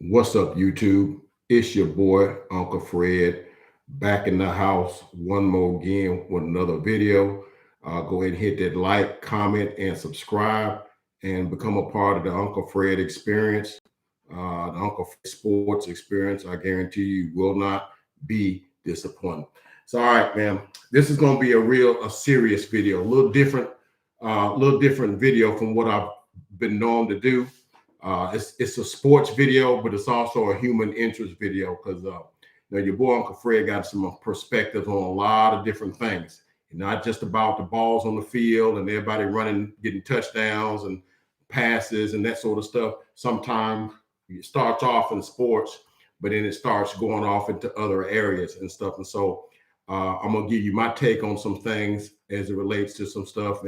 What's up, YouTube? It's your boy, Uncle Fred, back in the house one more again with another video. Go ahead and hit that like, comment, and subscribe and become a part of the Uncle Fred experience, the Uncle Fred sports experience. I guarantee you will not be disappointed. So, all right, man, this is going to be a serious video, a little different video from what I've been known to do. It's a sports video, but it's also a human interest video because your boy Uncle Fred got some perspectives on a lot of different things. Not just about the balls on the field and everybody running, getting touchdowns and passes and that sort of stuff. Sometimes it starts off in sports, but then it starts going off into other areas and stuff. And so I'm gonna give you my take on some things as it relates to some stuff.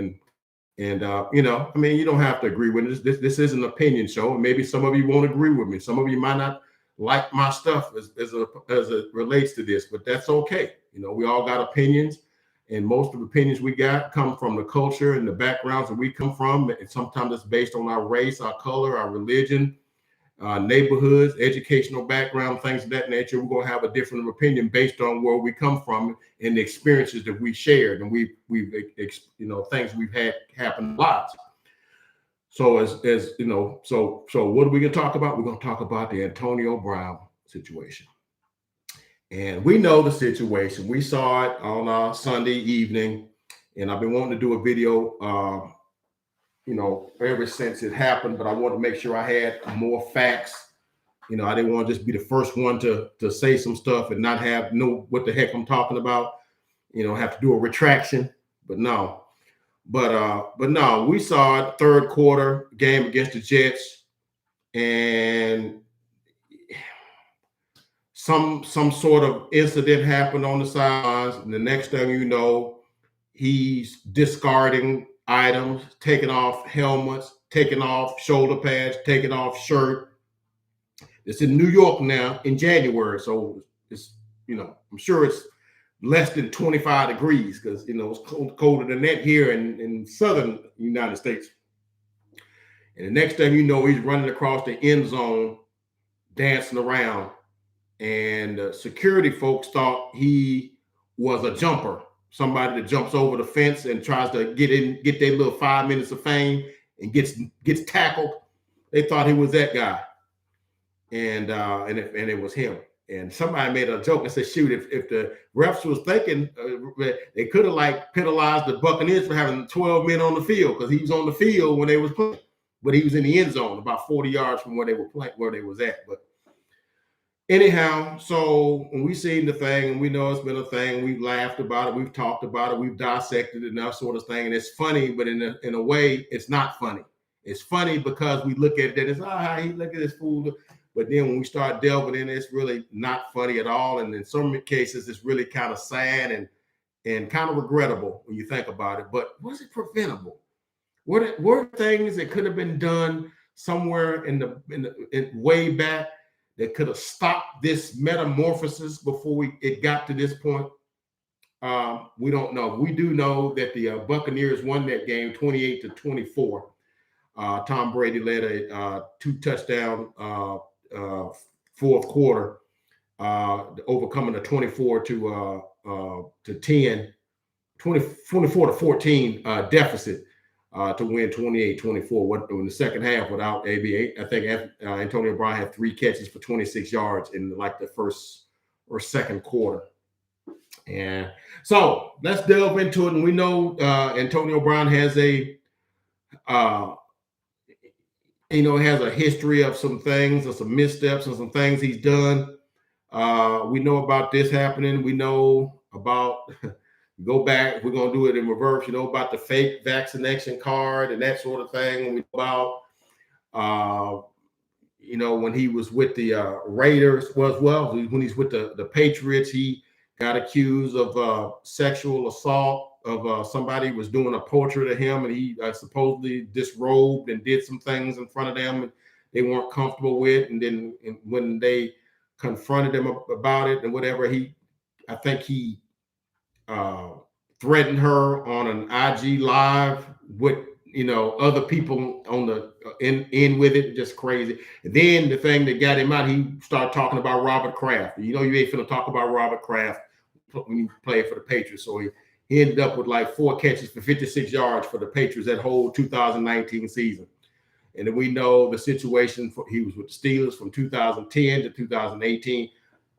You don't have to agree with it. This is an opinion show, and maybe some of you won't agree with me. Some of you might not like my stuff as it relates to this, but that's okay. We all got opinions, and most of the opinions we got come from the culture and the backgrounds that we come from. And sometimes it's based on our race, our color, our religion, neighborhoods, educational background, things of that nature. We're going to have a different opinion based on where we come from and the experiences that we shared and we've things we've had happen in lives. So so what are we going to talk about? We're going to talk about the Antonio Brown situation. And we know the situation. We saw it on Sunday evening, and I've been wanting to do a video ever since it happened, but I wanted to make sure I had more facts. I didn't want to just be the first one to say some stuff and not know what the heck I'm talking about, have to do a retraction. But no, we saw it third quarter game against the Jets, and some sort of incident happened on the sidelines, and the next thing you know, he's discarding items, taking off helmets, taking off shoulder pads, taking off shirt. It's in New York now in January, so it's I'm sure it's less than 25 degrees because it's colder than that here in southern United States. And the next thing you know, he's running across the end zone, dancing around, and security folks thought he was a jumper. Somebody that jumps over the fence and tries to get their little 5 minutes of fame and gets tackled. They thought he was that guy, and it was him. And somebody made a joke and said, "Shoot, if the refs was thinking, they could have penalized the Buccaneers for having 12 men on the field because he was on the field when they was playing, but he was in the end zone about 40 yards from where they were playing, where they was at." But anyhow, so when we seen the thing and we know it's been a thing, we've laughed about it, we've talked about it, we've dissected it and that sort of thing. And it's funny, but in a way, it's not funny. It's funny because we look at it and it's, look at this fool. But then when we start delving in, it's really not funny at all. And in some cases, it's really kind of sad and kind of regrettable when you think about it. But was it preventable? Were things that could have been done somewhere in way back that could have stopped this metamorphosis before it got to this point? We don't know. We do know that the Buccaneers won that game 28-24. Tom Brady led a 2-touchdown fourth quarter, overcoming a 24 to 10, 24-14 deficit to win 28-24. In the second half, without AB, I think Antonio Brown had 3 catches for 26 yards in like the first or second quarter. And so let's delve into it. And we know Antonio Brown has has a history of some things, or some missteps, and some things he's done. We know about this happening. We know about go back. We're gonna do it in reverse. About the fake vaccination card and that sort of thing. We know about when he was with the Raiders, when he's with the Patriots, he got accused of sexual assault of somebody was doing a portrait of him, and he supposedly disrobed and did some things in front of them and they weren't comfortable with. And then when they confronted him about it and whatever, I think he threatened her on an IG live other people on the in with it, just crazy. And then the thing that got him out, he started talking about Robert Kraft. You ain't finna talk about Robert Kraft when you play for the Patriots. So he ended up with like 4 catches for 56 yards for the Patriots that whole 2019 season. And then we know the situation. He was with the Steelers from 2010 to 2018.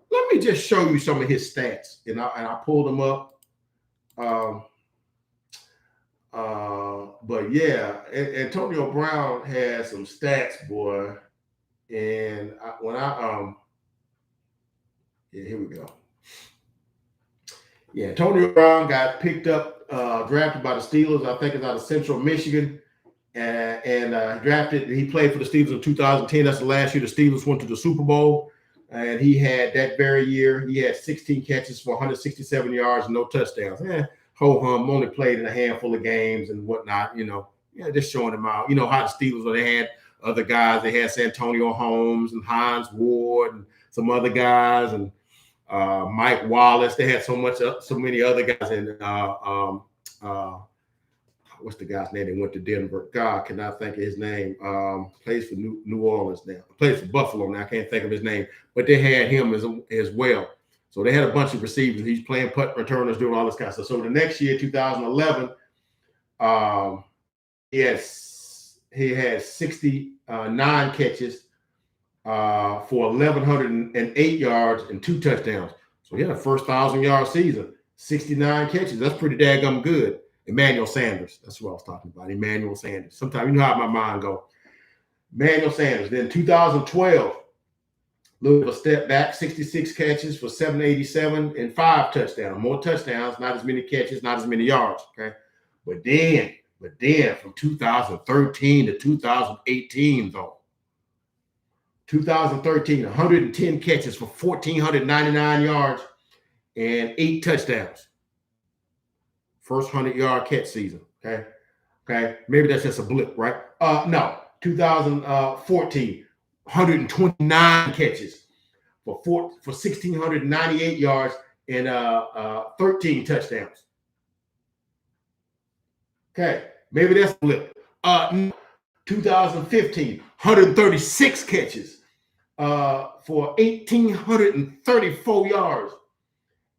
Let me just show you some of his stats, and I pulled them up. But yeah, Antonio Brown has some stats, boy. And here we go. Yeah, Antonio Brown got picked up, drafted by the Steelers. I think it's out of Central Michigan, and drafted. He played for the Steelers in 2010. That's the last year the Steelers went to the Super Bowl. And he had that very year, he had 16 catches for 167 yards and no touchdowns. Ho-hum, only played in a handful of games and whatnot, just showing him out. How the Steelers, they had other guys. They had Santonio Holmes and Hines Ward and some other guys and Mike Wallace. They had so many other guys. And what's the guy's name that went to Denver? God, cannot think of his name. Plays for New Orleans now. Plays for Buffalo now. I can't think of his name. But they had him as well. So they had a bunch of receivers. He's playing punt returners, doing all this kind of stuff. So the next year, 2011, he had 69 catches for 1,108 yards and 2 touchdowns. So he had a first 1,000-yard season, 69 catches. That's pretty daggum good. Emmanuel Sanders. That's what I was talking about. Emmanuel Sanders. Sometimes you know how my mind go. Emmanuel Sanders. Then 2012, little step back, 66 catches for 787 and 5 touchdowns. More touchdowns, not as many catches, not as many yards. Okay. But then from 2013 to 2018, though. 2013, 110 catches for 1,499 yards and 8 touchdowns. First 100-yard catch season. Okay. Maybe that's just a blip, right? No. 2014, 129 catches for 1,698 yards and 13 touchdowns. Okay. Maybe that's a blip. 2015, 136 catches for 1,834 yards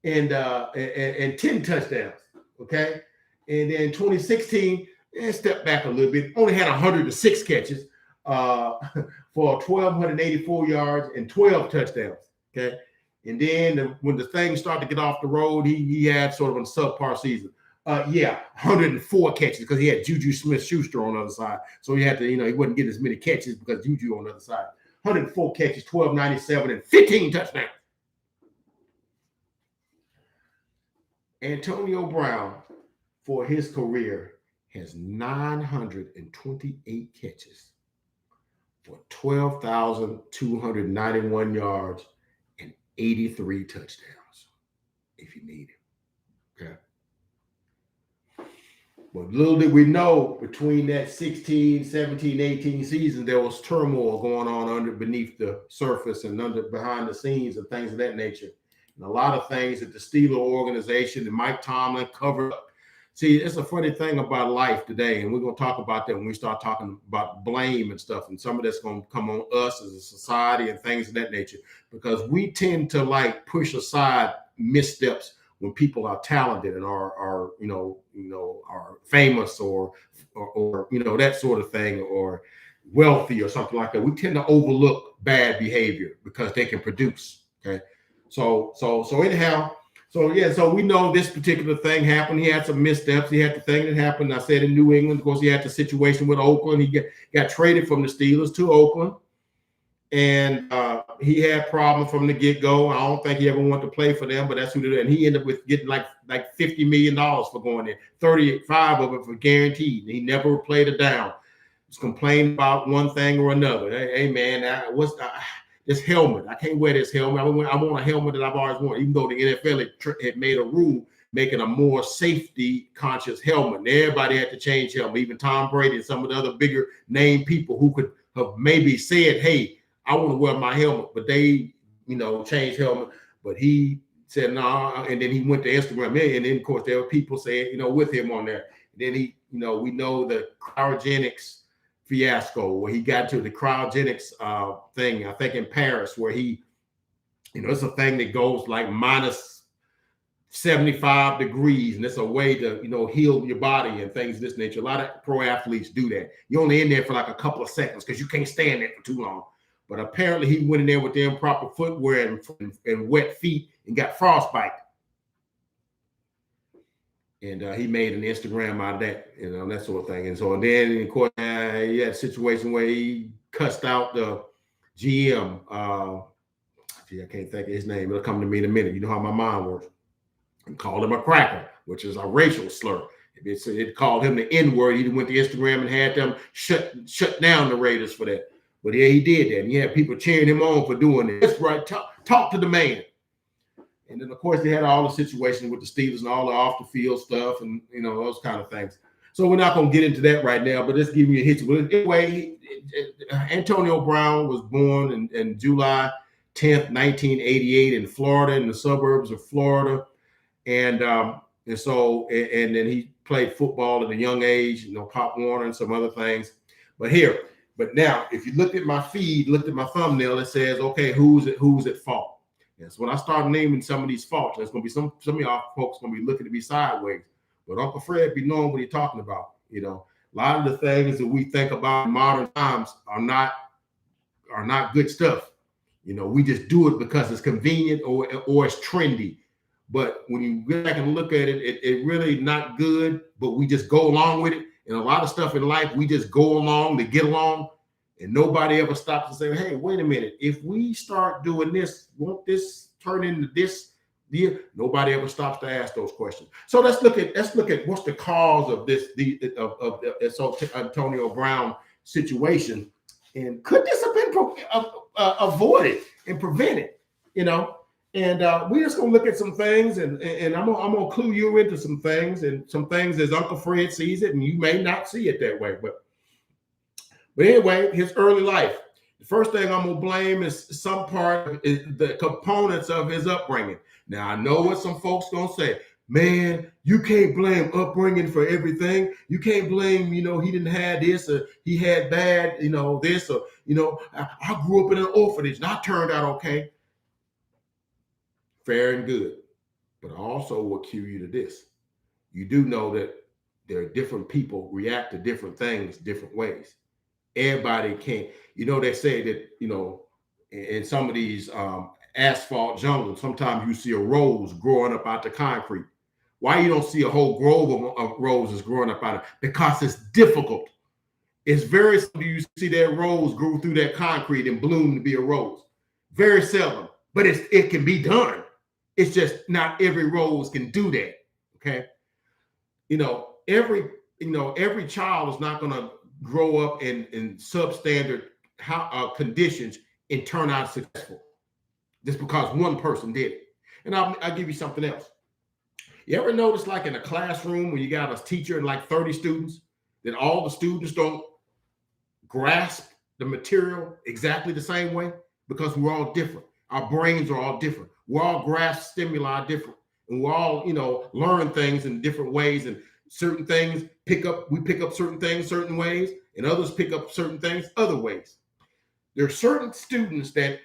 and 10 touchdowns. Okay. And then 2016, step back a little bit, only had 106 catches for 1,284 yards and 12 touchdowns. Okay. And then when the thing started to get off the road, he had sort of a subpar season. 104 catches because he had Juju Smith-Schuster on the other side. So he had to, he wouldn't get as many catches because Juju on the other side. 104 catches, 1,297 and 15 touchdowns. Antonio Brown, for his career, has 928 catches for 12,291 yards and 83 touchdowns, if you need it. Okay. But little did we know, between that 16, 17, 18 season, there was turmoil going on beneath the surface and behind the scenes and things of that nature. And a lot of things that the Steelers organization and Mike Tomlin covered up. See, it's a funny thing about life today, and we're going to talk about that when we start talking about blame and stuff, and some of that's going to come on us as a society and things of that nature, because we tend to push aside missteps when people are talented and are famous or that sort of thing, or wealthy or something like that. We tend to overlook bad behavior because they can produce. Okay. So anyhow, so we know this particular thing happened. He had some missteps. He had the thing that happened, I said, in New England. Of course, he had the situation with Oakland. He got traded from the Steelers to Oakland. And he had problems from the get-go. I don't think he ever wanted to play for them, but that's who did it. And he ended up with getting like $50 million for going there, 35 of it for guaranteed. He never played it down. He was complaining about one thing or another. Hey man, this helmet? I can't wear this helmet. I want a helmet that I've always wanted, even though the NFL had made a rule making a more safety-conscious helmet. And everybody had to change helmet. Even Tom Brady and some of the other bigger name people who could have maybe said, hey, I want to wear my helmet, but they, changed helmet. But he said, no, and then he went to Instagram. And then, of course, there were people saying, with him on there. And then he we know the cryogenics fiasco where he got to the cryogenics thing, I think in Paris, where he, it's a thing that goes like minus 75 degrees, and it's a way to, heal your body and things of this nature. A lot of pro athletes do that. You're only in there for like a couple of seconds because you can't stand there for too long. But apparently he went in there with the improper footwear and wet feet and got frostbite. And he made an Instagram out of that, that sort of thing. And so then, of course, he had a situation where he cussed out the GM. I can't think of his name. It'll come to me in a minute. You know how my mind works. And called him a cracker, which is a racial slur. It called him the N-word. He went to Instagram and had them shut down the Raiders for that. But yeah, he did that. And he had people cheering him on for doing it. That's right. Talk to the man. And then, of course, they had all the situations with the Steelers and all the off-the-field stuff and, those kind of things. So we're not going to get into that right now, but let's give you a history. But anyway, Antonio Brown was born in July 10th, 1988 in Florida, in the suburbs of Florida. And then he played football at a young age, Pop Warner and some other things. But now, if you look at my feed, look at my thumbnail, it says, okay, who's at fault? And so when I start naming some of these faults, there's going to be some of y'all folks going to be looking to be sideways. But Uncle Fred be knowing what he's talking about. A lot of the things that we think about in modern times are not good stuff. We just do it because it's convenient or it's trendy. But when you go back and look at it, it really not good, but we just go along with it. And a lot of stuff in life, we just go along to get along. And nobody ever stops and say, hey, wait a minute. If we start doing this, won't this turn into this? Nobody ever stops to ask those questions. So let's look at what's the cause of this Antonio Brown situation. And could this have been avoided and prevented? And we're just gonna look at some things, and I'm gonna clue you into some things as Uncle Fred sees it, and you may not see it that way, but anyway, his early life. The first thing I'm gonna blame is some part of the components of his upbringing. Now I know what some folks gonna say. Man, you can't blame upbringing for everything. You can't blame, he didn't have this or he had bad, this or I grew up in an orphanage and I turned out okay. Fair and good. But I also will cue you to this. You do know that there are different people react to different things different ways. Everybody can't, they say that, in some of these asphalt jungles, sometimes you see a rose growing up out the concrete. Why you don't see a whole grove of roses growing up out of it? Because it's difficult. It's very seldom you see that rose grow through that concrete and bloom to be a rose. Very seldom, but it can be done. It's just not every rose can do that. Okay. Every child is not going to grow up in substandard conditions and turn out successful just because one person did it. And I'll give you something else. You ever notice, like in a classroom when you got a teacher and like 30 students, that all the students don't grasp the material exactly the same way? Because we're all different. Our brains are all different. We're all grasp stimuli different. And we're all, learn things in different ways. And certain things we pick up certain things certain ways, and others pick up certain things other ways. There are certain students that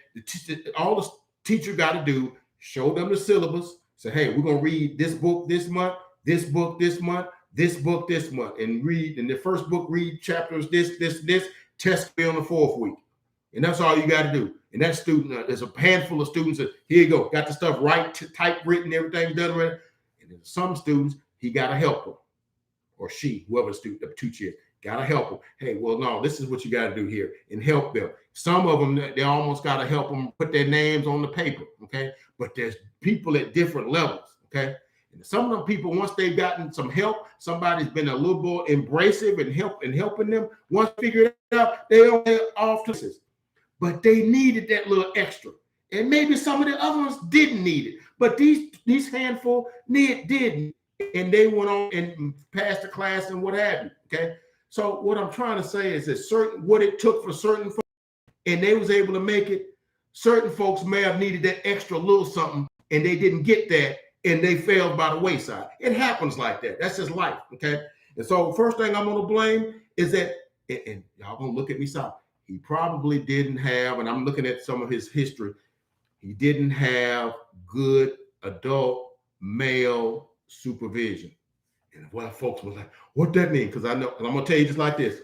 all the teacher got to do, show them the syllabus, say, hey, we're going to read this book this month, this book this month, this book this month, and read in the first book, read chapters this, test be on the fourth week. And that's all you got to do. And that student, there's a handful of students that, here you go, got the stuff right, typewritten, everything done right. And then some students, he got to help them. Or she, whoever the teacher is, got to help them. Hey, well, no, this is what you got to do here, and help them. Some of them, they almost got to help them put their names on the paper, okay? But there's people at different levels, okay? And some of them people, once they've gotten some help, somebody's been a little more embracive and helping them, once figured it out, they only off to this. But they needed that little extra. And maybe some of the other ones didn't need it. But these handful didn't. And they went on and passed the class and what have you, okay? So what I'm trying to say is that what it took for certain folks, and they was able to make it, certain folks may have needed that extra little something, and they didn't get that, and they fell by the wayside. It happens like that. That's just life, okay? And so first thing I'm gonna blame is that, and y'all gonna look at me so he probably didn't have, and I'm looking at some of his history, he didn't have good adult male supervision. And what folks was like, what that mean? Because I know, and I'm gonna tell you just like this.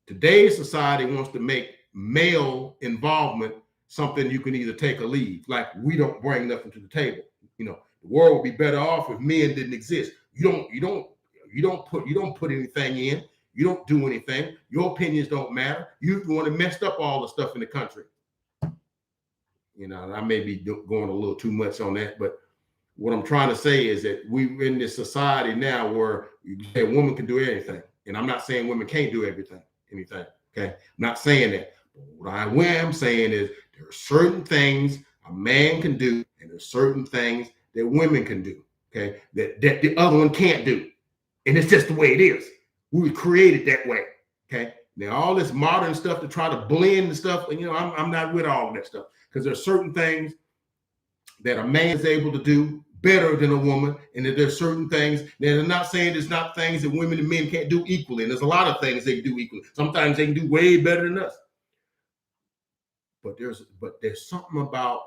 Today's society wants to make male involvement something you can either take or leave. Like we don't bring nothing to the table. The world would be better off if men didn't exist. You don't put anything in. You don't do anything. Your opinions don't matter. You want to messed up all the stuff in the country. I may be going a little too much on that, but what I'm trying to say is that we're in this society now where a woman can do anything. And I'm not saying women can't do anything. Okay. I'm not saying that. But what I am saying is there are certain things a man can do, and there's certain things that women can do. Okay. That the other one can't do. And it's just the way it is. We were created that way. Okay. Now, all this modern stuff to try to blend the stuff, I'm not with all of that stuff, because there's certain things that a man is able to do better than a woman, and that there's certain things that I'm not saying there's not things that women and men can't do equally, and there's a lot of things they can do equally. Sometimes they can do way better than us. But there's something about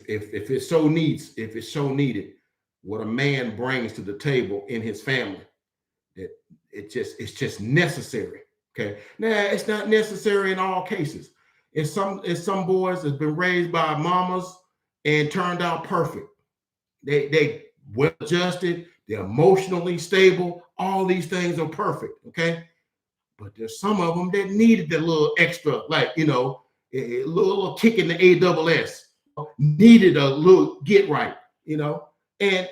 if it's so needed, what a man brings to the table in his family, that it's just necessary. Okay. Now it's not necessary in all cases. It's some boys that's been raised by mamas and turned out perfect. They well adjusted, they're emotionally stable. All these things are perfect. Okay. But there's some of them that needed the little extra, like, a little kick in the ASS, needed a little get right, and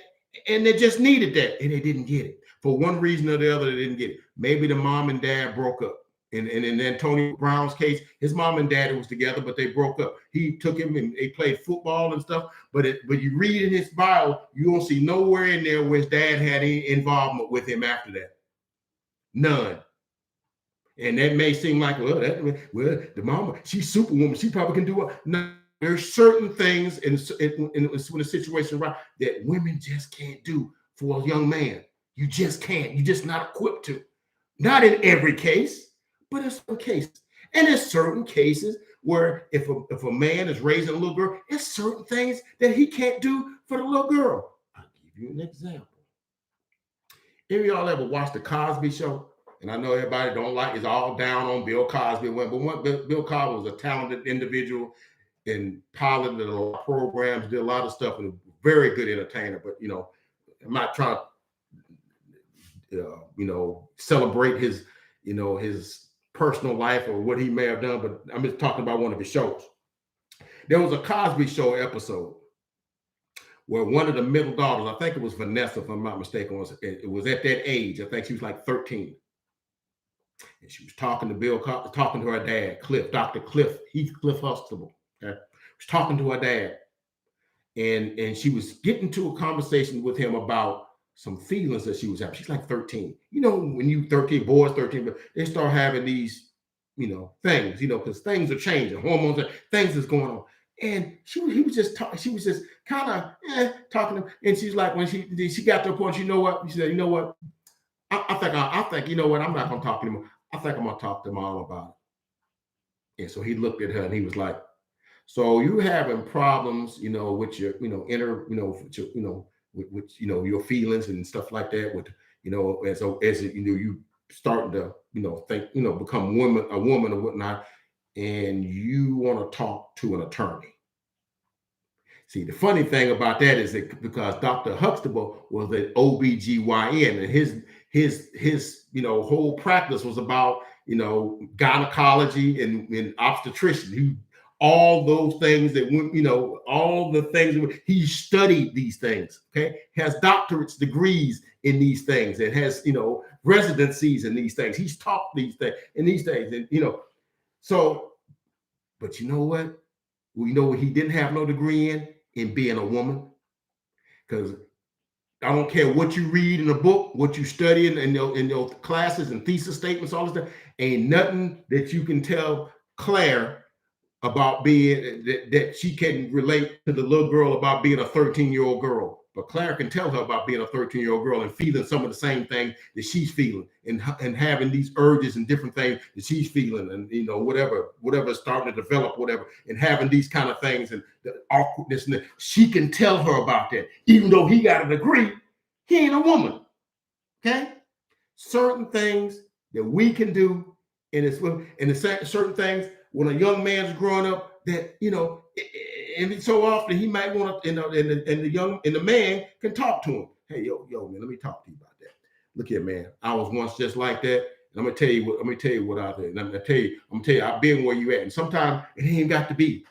they just needed that, and they didn't get it. For one reason or the other, they didn't get it. Maybe the mom and dad broke up. And in Antonio Brown's case, his mom and dad was together, but they broke up. He took him and they played football and stuff. But you read in his bio, you won't see nowhere in there where his dad had any involvement with him after that. None. And that may seem like, well, the mama, she's Superwoman. She probably can do it. No, there's certain things in a situation right that women just can't do for a young man. You just can't. You're just not equipped to. Not in every case, but in some cases. And there's certain cases where if a man is raising a little girl, there's certain things that he can't do for the little girl. I'll give you an example. Any of y'all ever watched the Cosby Show? And I know everybody don't like, is all down on Bill Cosby. But Bill Cosby was a talented individual and piloted a lot of programs, did a lot of stuff, and a very good entertainer. But, I'm not trying to, celebrate his, his personal life or what he may have done, but I'm just talking about one of his shows. There was a Cosby Show episode where one of the middle daughters, I think it was Vanessa, if I'm not mistaken, it was at that age. I think she was like 13. And she was talking to her dad, Dr. Heathcliff Huxtable. Okay? She was talking to her dad. And she was getting to a conversation with him about some feelings that she was having. She's like 13. When you 13, boys 13, they start having these, things, because things are changing, hormones, things is going on. And she was just kind of talking to him. And she's like, when she got to a point, she said, I think, I'm not going to talk anymore. I think I'm going to talk to mom about it. And so he looked at her and he was like, so you having problems, with your, inner, with your feelings and stuff like that, with, as you starting to, think, become a woman or whatnot, and you want to talk to an attorney. See, the funny thing about that is that because Dr. Huxtable was an OBGYN, and his whole practice was about, gynecology and obstetrician. All those things that, all the things, he studied these things, okay? Has doctorate degrees in these things, and has, residencies in these things. He's taught these things, and, so, but you know what? Well, what he didn't have no degree in being a woman, because I don't care what you read in a book, what you study in your classes and thesis statements, all this stuff, ain't nothing that you can tell Claire about being that she can relate to the little girl about being a 13-year-old girl. But Claire can tell her about being a 13-year-old girl and feeling some of the same things that she's feeling, and having these urges and different things that she's feeling, and whatever is starting to develop, whatever, and having these kind of things and the awkwardness. And she can tell her about that, even though he got a degree. He ain't a woman. Okay, certain things that we can do, and certain things when a young man's growing up that and so often he might want to, and the man can talk to him. Hey, yo, man, let me talk to you about that. Look here, man. I was once just like that. And I'm gonna tell you what I did. And I'm gonna tell you, I've been where you at. And sometimes it ain't got to be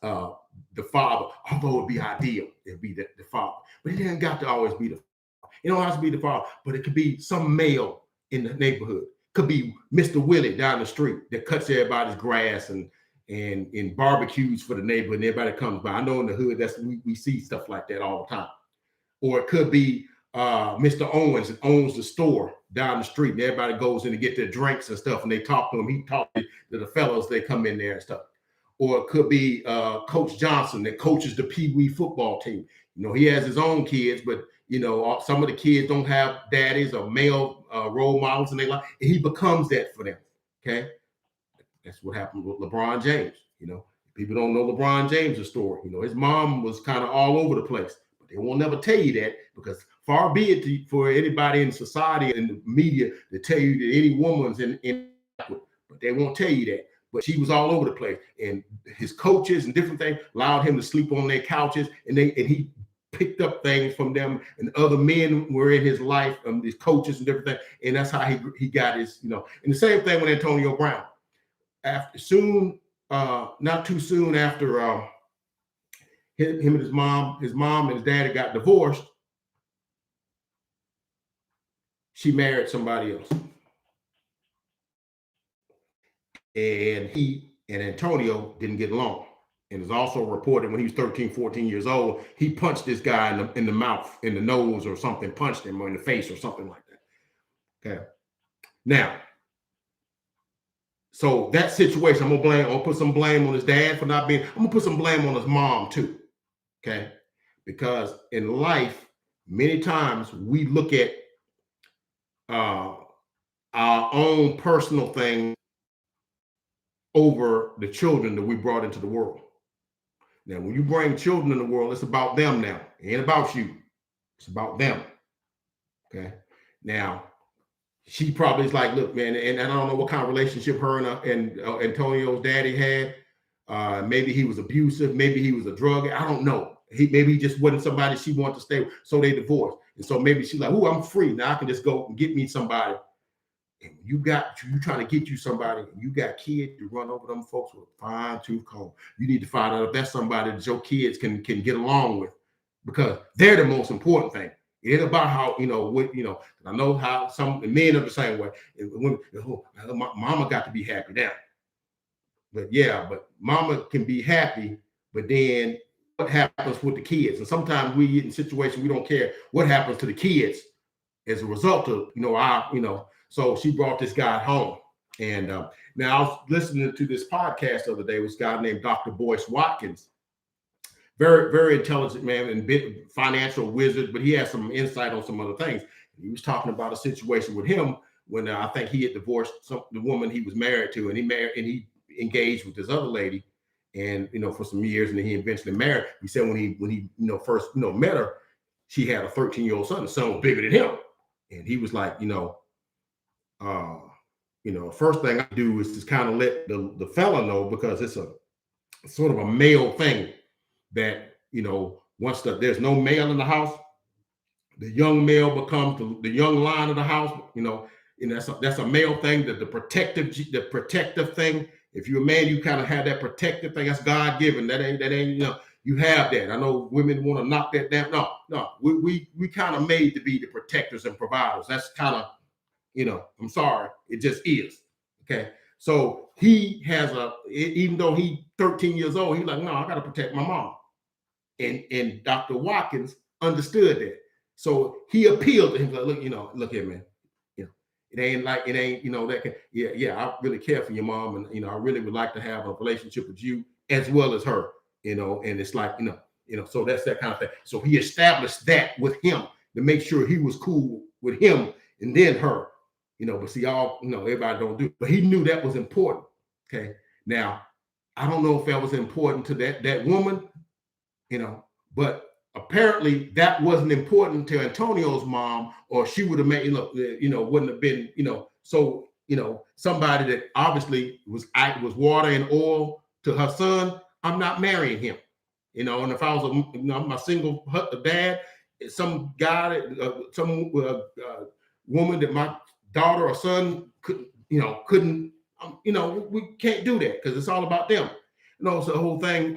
the father, although it'd be ideal, it'd be the father. But it ain't got to always be the father. It don't have to be the father, but it could be some male in the neighborhood. Could be Mr. Willie down the street that cuts everybody's grass and barbecues for the neighborhood, and everybody comes by. I know in the hood we see stuff like that all the time. Or it could be Mr. Owens that owns the store down the street, and everybody goes in to get their drinks and stuff, and they talk to him. He talks to the fellows, they come in there and stuff. Or it could be Coach Johnson that coaches the Pee Wee football team. He has his own kids, but some of the kids don't have daddies or male role models, and he becomes that for them. Okay. That's what happened with LeBron James. People don't know LeBron James' story. His mom was kind of all over the place, but they won't never tell you that, because far be it for anybody in society and the media to tell you that any woman's inadequate, but they won't tell you that. But she was all over the place, and his coaches and different things allowed him to sleep on their couches, and he picked up things from them, and other men were in his life, his coaches and different things, and that's how he got his, And the same thing with Antonio Brown. Not too soon after him and his mom and his daddy got divorced, she married somebody else. And he and Antonio didn't get along. And it's also reported when he was 13, 14 years old, he punched this guy in the mouth, in the nose or something, punched him, or in the face or something like that. Okay. Now, so that situation, I'm gonna put some blame on his dad for not being, I'm gonna put some blame on his mom too. Okay. Because in life, many times we look at our own personal thing over the children that we brought into the world. Now, when you bring children in the world, it's about them now. It ain't about you. It's about them. Okay. Now, she probably is like, look, man, and I don't know what kind of relationship her and Antonio's daddy had. Maybe he was abusive. Maybe he was a drug. I don't know. Maybe he just wasn't somebody she wanted to stay with. So they divorced. And so maybe she's like, oh, I'm free. Now I can just go and get me somebody. And you trying to get you somebody, and you got kids, you run over them folks with a fine-tooth comb. You need to find out if that's somebody that your kids can get along with, because they're the most important thing. It ain't about how, I know how some men are the same way. And women, mama got to be happy now. But mama can be happy, but then what happens with the kids? And sometimes we get in situations we don't care what happens to the kids as a result of, so she brought this guy home. And now I was listening to this podcast the other day with this guy named Dr. Boyce Watkins. Very, very intelligent man and big financial wizard, but he has some insight on some other things. He was talking about a situation with him when I think he had divorced the woman he was married to, and he engaged with this other lady, and for some years, and then he eventually married. He said when he first met her, she had a 13-year-old son. The son was bigger than him, and he was like, first thing I do is just kind of let the fella know, because it's a sort of a male thing that, once there's no male in the house, the young male becomes the young lion of the house, and that's a male thing, that the protective thing. If you're a man, you kind of have that protective thing. That's God given. That ain't, you have that. I know women want to knock that down. No, we kind of made to be the protectors and providers. That's kind of, I'm sorry, it just is. Okay. So he has even though he's 13 years old, he's like, no, I got to protect my mom. And Dr. Watkins understood that. So he appealed to him, like, look here, man. It ain't, I really care for your mom, and I really would like to have a relationship with you as well as her, and it's like, So that's that kind of thing. So he established that with him to make sure he was cool with him and then her, but see, everybody don't do it. But he knew that was important. Okay. Now, I don't know if that was important to that woman, but apparently that wasn't important to Antonio's mom, or she would have made, wouldn't have been, so, somebody that obviously was water and oil to her son. I'm not marrying him, and if I was my single dad, some guy, some woman that my daughter or son couldn't, we can't do that because it's all about them. So the whole thing,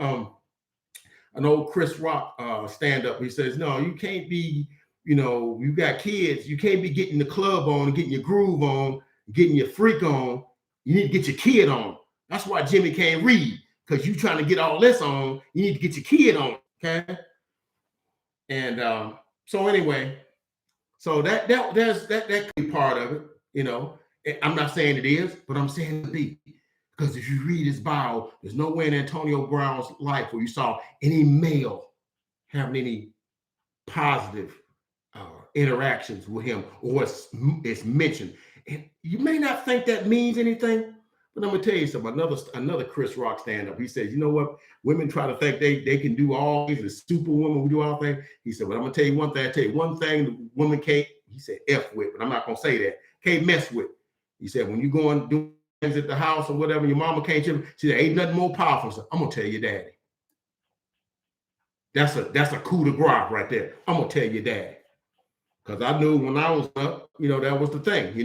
an old Chris Rock stand up, he says, no, you can't be, you got kids, you can't be getting the club on, getting your groove on, getting your freak on. You need to get your kid on. That's why Jimmy can't read, because you trying to get all this on, you need to get your kid on, okay? And so anyway, so that could be part of it, I'm not saying it is, but I'm saying it be. Because if you read his bio, there's nowhere in Antonio Brown's life where you saw any male having any positive interactions with him, or it's mentioned. And you may not think that means anything, but I'm gonna tell you something. Another Chris Rock stand-up. He says, you know what? Women try to think they can do all these, the superwoman, we do all things. He said, but I'm gonna tell you one thing. The woman can't. He said, F with, but I'm not gonna say that. Can't mess with. He said, when you go and do things at the house or whatever, your mama can't. She said, ain't nothing more powerful. So I'm gonna tell your daddy. That's a coup de grace right there. I'm gonna tell your daddy. Because I knew when I was up, that was the thing. You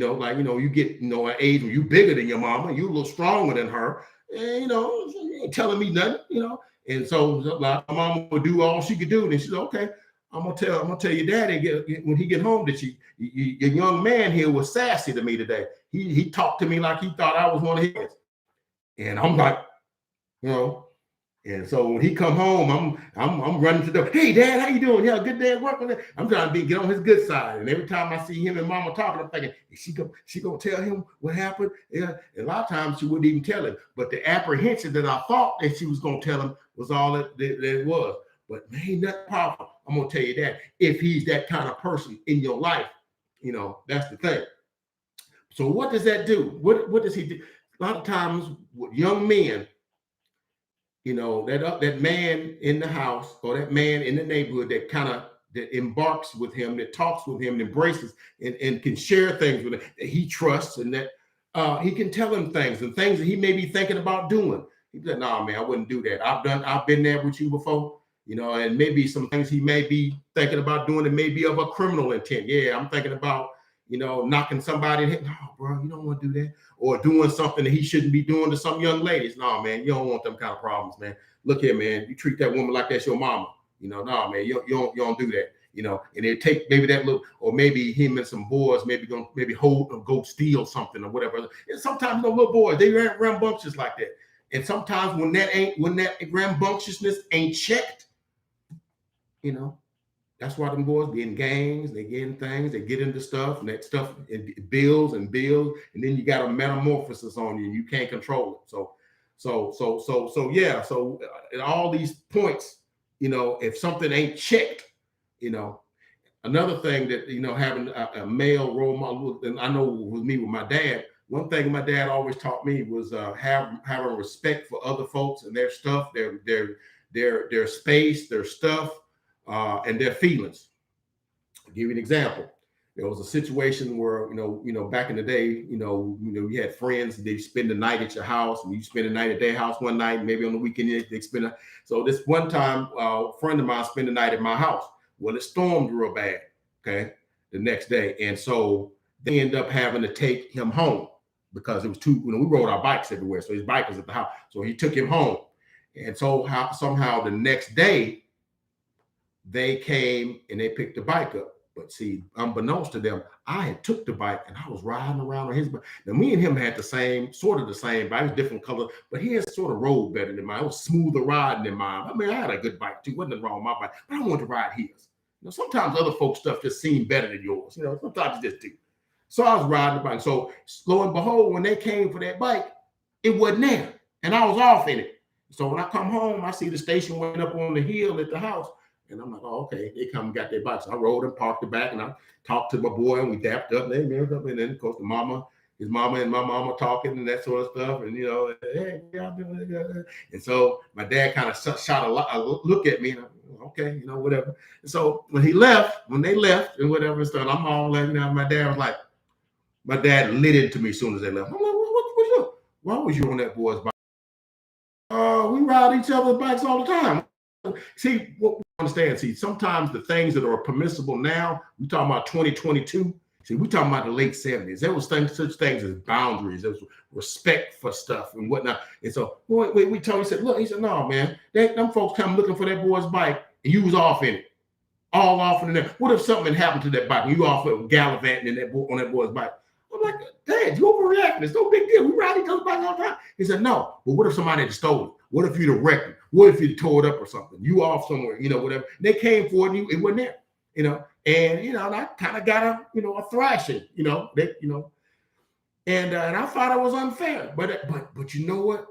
get, an age when you bigger than your mama, you a little stronger than her, and you ain't telling me nothing, And so like, my mama would do all she could do, and she said, okay, I'm gonna tell your daddy when he get home that your young man here was sassy to me today. He talked to me like he thought I was one of his, and I'm like, And so when he come home, I'm running to the door. Hey, Dad, how you doing? Yeah, good day at work. I'm trying to get on his good side. And every time I see him and Mama talking, I'm thinking, is she gonna tell him what happened? Yeah. And a lot of times she wouldn't even tell him. But the apprehension that I thought that she was gonna tell him was all that it was. But man, ain't nothing powerful. I'm gonna tell you that. If he's that kind of person in your life, that's the thing. So what does that do? What does he do? A lot of times with young men, that man in the house or that man in the neighborhood that embarks with him, that talks with him, embraces and can share things with him that he trusts, and that he can tell him things and things that he may be thinking about doing. He's like, nah, man, I wouldn't do that. I've been there with you before, and maybe some things he may be thinking about doing that may be of a criminal intent. Yeah, I'm thinking about, knocking somebody in the head. No, bro, you don't want to do that. Or doing something that he shouldn't be doing to some young ladies. No, man, you don't want them kind of problems, man. Look here, man, you treat that woman like that's your mama. No, man, you don't do that. And it take maybe that little, or maybe him and some boys maybe hold or go steal something or whatever. And sometimes little boys, they rambunctious like that. And sometimes when that rambunctiousness ain't checked, that's why them boys get in gangs, they get in things, they get into stuff, and that stuff it builds, and then you got a metamorphosis on you, and you can't control it. So yeah. So at all these points, if something ain't checked, another thing that having a male role model, and I know with me with my dad, one thing my dad always taught me was having respect for other folks and their stuff, their space, their stuff. And their feelings. I'll give you an example. There was a situation where, back in the day, you had friends, they spend the night at your house, and you spend the night at their house one night, maybe on the weekend they spend so this one time, a friend of mine spent the night at my house. Well, it stormed real bad, okay, the next day. And so they end up having to take him home because it was too, we rode our bikes everywhere. So his bike was at the house. So he took him home. And so somehow the next day, they came and they picked the bike up. But see, unbeknownst to them, I had took the bike and I was riding around on his bike. Now, me and him had the same bike, it was different color, but his sort of rode better than mine. It was smoother riding than mine. I mean, I had a good bike too. Wasn't wrong with my bike, but I wanted to ride his. Sometimes other folks' stuff just seemed better than yours. Sometimes it just do. So I was riding the bike. So lo and behold, when they came for that bike, it wasn't there. And I was off in it. So when I come home, I see the station went up on the hill at the house. And I'm like, oh, okay. They come and got their bikes. I rode and parked the back, and I talked to my boy, and we dapped up. And then, of course, his mama and my mama talking and that sort of stuff. And, hey, y'all doing it? And so my dad kind of shot a look at me. And I'm, okay, whatever. And so when they left and whatever and stuff, I'm all like, my dad was like, my dad lit into me as soon as they left. I'm like, what you? Why was you on that boy's bike? We ride each other's bikes all the time. See, what we understand, sometimes the things that are permissible now, we talking about 2022. See, we talking about the late 70s. There was such things as boundaries. There was respect for stuff and whatnot. And so we told him, he said, look, he said, no, man, them folks come looking for that boy's bike and you was off in it. All off in there. What if something happened to that bike and you off gallivanting on that boy's bike? I'm like, Dad, you overreacting. It's no big deal. We ride each other's bikes all the time. He said, no. But what if somebody had stolen it? What if you'd have wrecked it? What if you'd tore it up or something? You off somewhere, whatever. They came for it and it wasn't there, And, and I kind of got a thrashing, and I thought it was unfair. But you know what?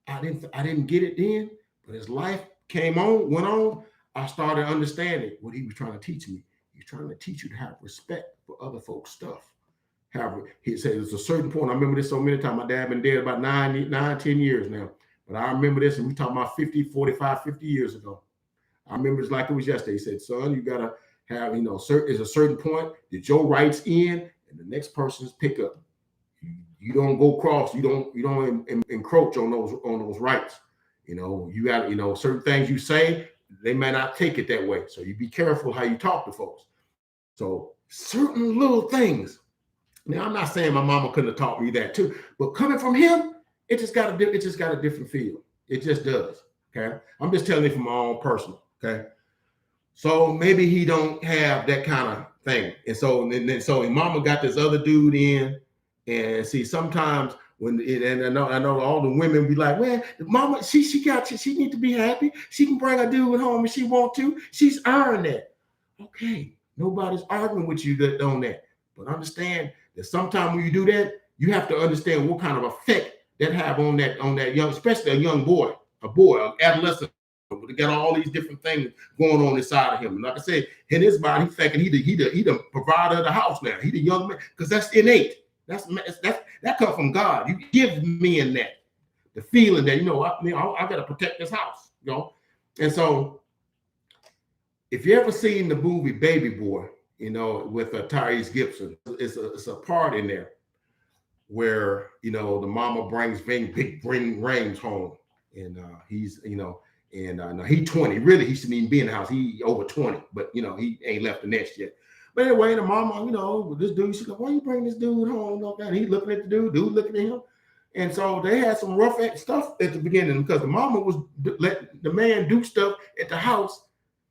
I didn't get it then. But as life went on, I started understanding what he was trying to teach me. He's trying to teach you to have respect for other folks' stuff. However, he said there's a certain point. I remember this so many times. My dad been dead about 10 years now. But I remember this, and we talking about 50 years ago. I remember it's like it was yesterday. He said, son, you got to have, there's a certain point that your rights end and the next person's pick up. You don't go cross. You don't encroach on those rights. You got, certain things you say, they may not take it that way. So you be careful how you talk to folks. So certain little things. Now, I'm not saying my mama couldn't have taught me that too, but coming from him, it just got a different feel. It just does. Okay. I'm just telling you from my own personal. Okay. So maybe he don't have that kind of thing. And so mama got this other dude in, and see, sometimes and I know all the women be like, well, mama, she need to be happy. She can bring a dude home if she want to. She's earned that. Okay. Nobody's arguing with you on that. But understand that sometimes when you do that, you have to understand what kind of effect that have on that young, especially a young boy, an adolescent, that got all these different things going on inside of him. And like I said, in his mind, he's thinking he the provider of the house now. He the young man, because that's innate. That comes from God. You give men that, the feeling that, I got to protect this house, And so if you ever seen the movie Baby Boy, with Tyrese Gibson, it's a part in there where, the mama brings big rings home, and he's, he's 20. Really, he shouldn't even be in the house. He over 20, but he ain't left the nest yet. But anyway, the mama, this dude, she's like, why you bring this dude home? And he looking at the dude looking at him. And so they had some rough stuff at the beginning because the mama was letting the man do stuff at the house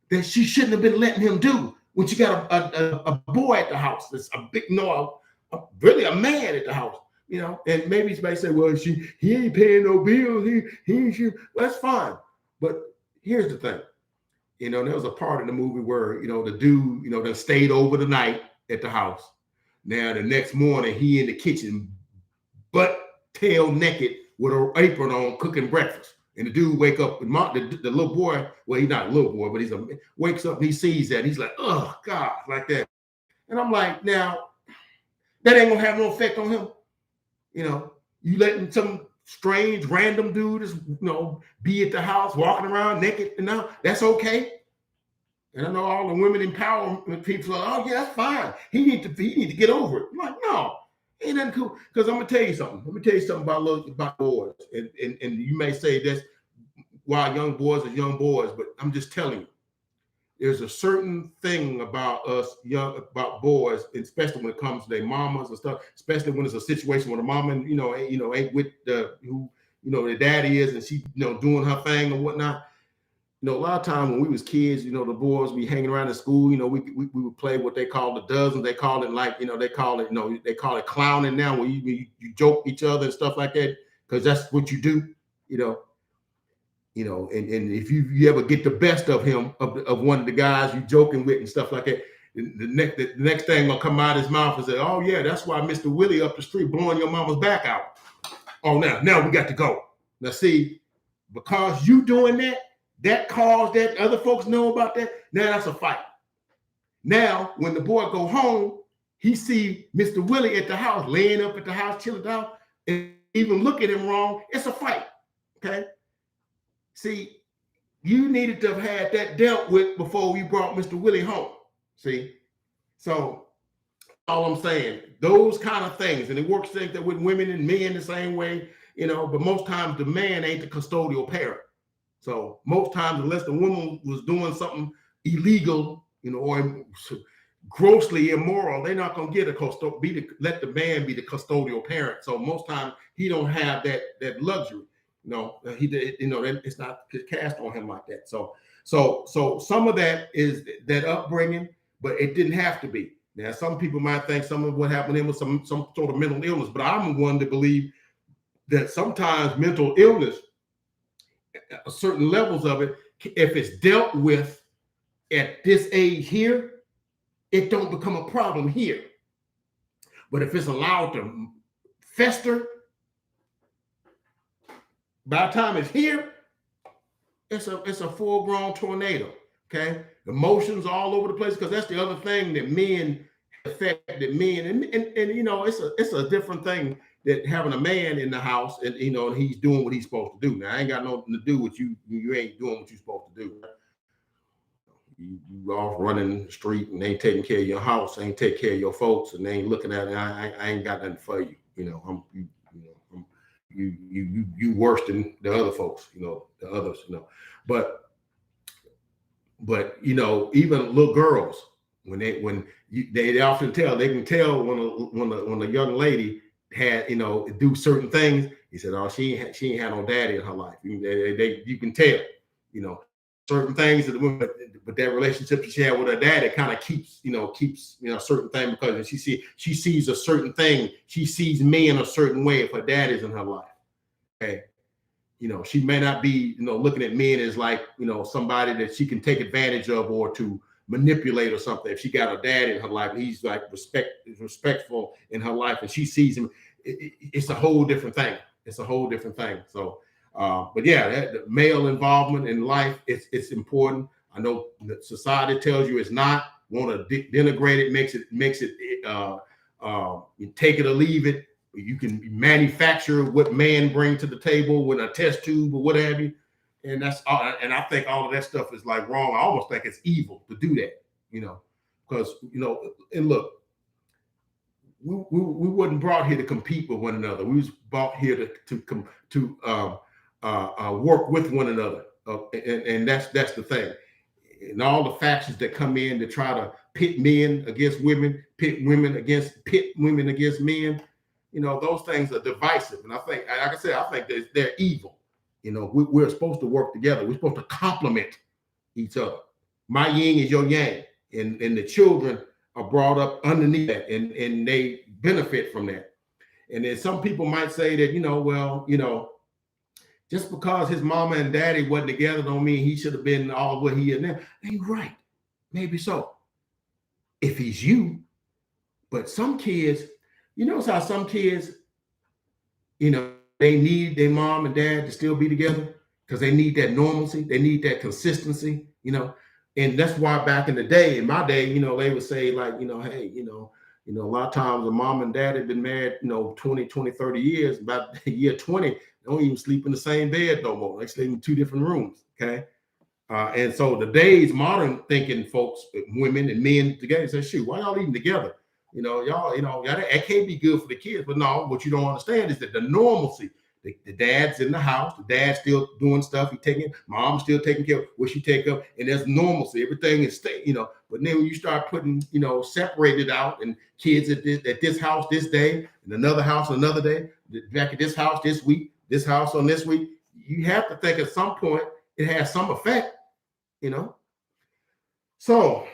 that she shouldn't have been letting him do when she got a boy at the house. That's a big, really a man at the house. And maybe somebody say, well, he ain't paying no bills. He ain't sure. Well, that's fine. But here's the thing. There was a part in the movie where, the dude, that stayed over the night at the house. Now, the next morning, he in the kitchen, tail naked with an apron on, cooking breakfast. And the dude wake up, and the little boy, well, he's not a little boy, but wakes up and he sees that. He's like, oh, God, like that. And I'm like, now, that ain't going to have no effect on him. You letting some strange random dude just, be at the house walking around naked, that's okay. And I know all the women empowerment people are, oh yeah, that's fine. He need to get over it. I'm like, no, ain't nothing cool. Because I'm gonna tell you something. Let me tell you something about boys. And you may say that's why young boys are young boys, but I'm just telling you, there's a certain thing about us about boys, especially when it comes to their mamas and stuff, especially when it's a situation where the mama, ain't with who their daddy is, and she, doing her thing or whatnot. A lot of times when we was kids, the boys be hanging around in school, we would play what they call the dozens. They call it they call it clowning now, where you joke each other and stuff like that, because that's what you do, and if you ever get the best of him, of one of the guys you joking with and stuff like that, the next thing gonna come out of his mouth and say, oh yeah, that's why Mr. Willie up the street blowing your mama's back out. Oh, now we got to go. Now see, because you doing that caused that other folks know about that. Now that's a fight. Now, when the boy go home, he see Mr. Willie at the house, laying up at the house, chilling out, and even look at him wrong. It's a fight. Okay. See, you needed to have had that dealt with before you brought Mr. Willie home. See, so all I'm saying, those kind of things, and it works like that with women and men the same way, but most times the man ain't the custodial parent. So most times, unless the woman was doing something illegal, or grossly immoral, they're not gonna get let the man be the custodial parent. So most times he don't have that luxury. It's not cast on him like that. So some of that is that upbringing, but it didn't have to be. Now, some people might think some of what happened to him was some sort of mental illness, but I'm one to believe that sometimes mental illness, certain levels of it, if it's dealt with at this age here, it don't become a problem here. But if it's allowed to fester, by the time it's here, it's a full-grown tornado. Okay, emotions all over the place, because that's the other thing that men affected men, and it's a different thing that having a man in the house and he's doing what he's supposed to do. Now, I ain't got nothing to do with you. You ain't doing what you're supposed to do. You off running the street and ain't taking care of your house, ain't take care of your folks, and they ain't looking at it. I ain't got nothing for you. You worse than the other folks. The others. But even little girls, when they often tell, they can tell when a young lady had do certain things. He said, "Oh, she ain't had no daddy in her life." You can tell, certain things that the woman, but that relationship she had with her dad, it kind of keeps certain thing, because she sees a certain thing. She sees men a certain way if her dad is in her life. Okay. She may not be, looking at men as like, somebody that she can take advantage of or to manipulate or something. If she got a dad in her life, and he's like respectful in her life, and she sees him, it's a whole different thing. It's a whole different thing. So, but yeah, the male involvement in life, it's important. I know that society tells you it's not. Want to denigrate it, makes it you take it or leave it. You can manufacture what man bring to the table with a test tube or what have you, and that's all. And I think all of that stuff is like wrong. I almost think it's evil to do that, because and look, we wasn't brought here to compete with one another. We was brought here to work with one another, and that's the thing. And all the factions that come in to try to pit men against women, pit women against men. Those things are divisive. And I think, like I said, I think they're evil. We're supposed to work together. We're supposed to complement each other. My yin is your yang. And the children are brought up underneath that, and they benefit from that. And then some people might say that, just because his mama and daddy wasn't together don't mean he should have been all of what he is now. Ain't right. Maybe so. If he's you. But some kids, notice how some kids, they need their mom and dad to still be together because they need that normalcy. They need that consistency, and that's why back in the day, in my day, they would say like, hey, a lot of times the mom and dad had been married, 20, 30 years. About year 20, they don't even sleep in the same bed no more. They sleep in 2 different rooms. Okay. And so today's modern thinking folks, women and men together, say, shoot, why y'all even together? Y'all, it can't be good for the kids. But no, what you don't understand is that the normalcy, the dad's in the house, the dad's still doing stuff, mom's still taking care of what she take up, and there's normalcy. Everything is but then when you start putting, separated out, and kids at this house this day, and another house another day, back at this house this week, this house on this week, you have to think at some point it has some effect, So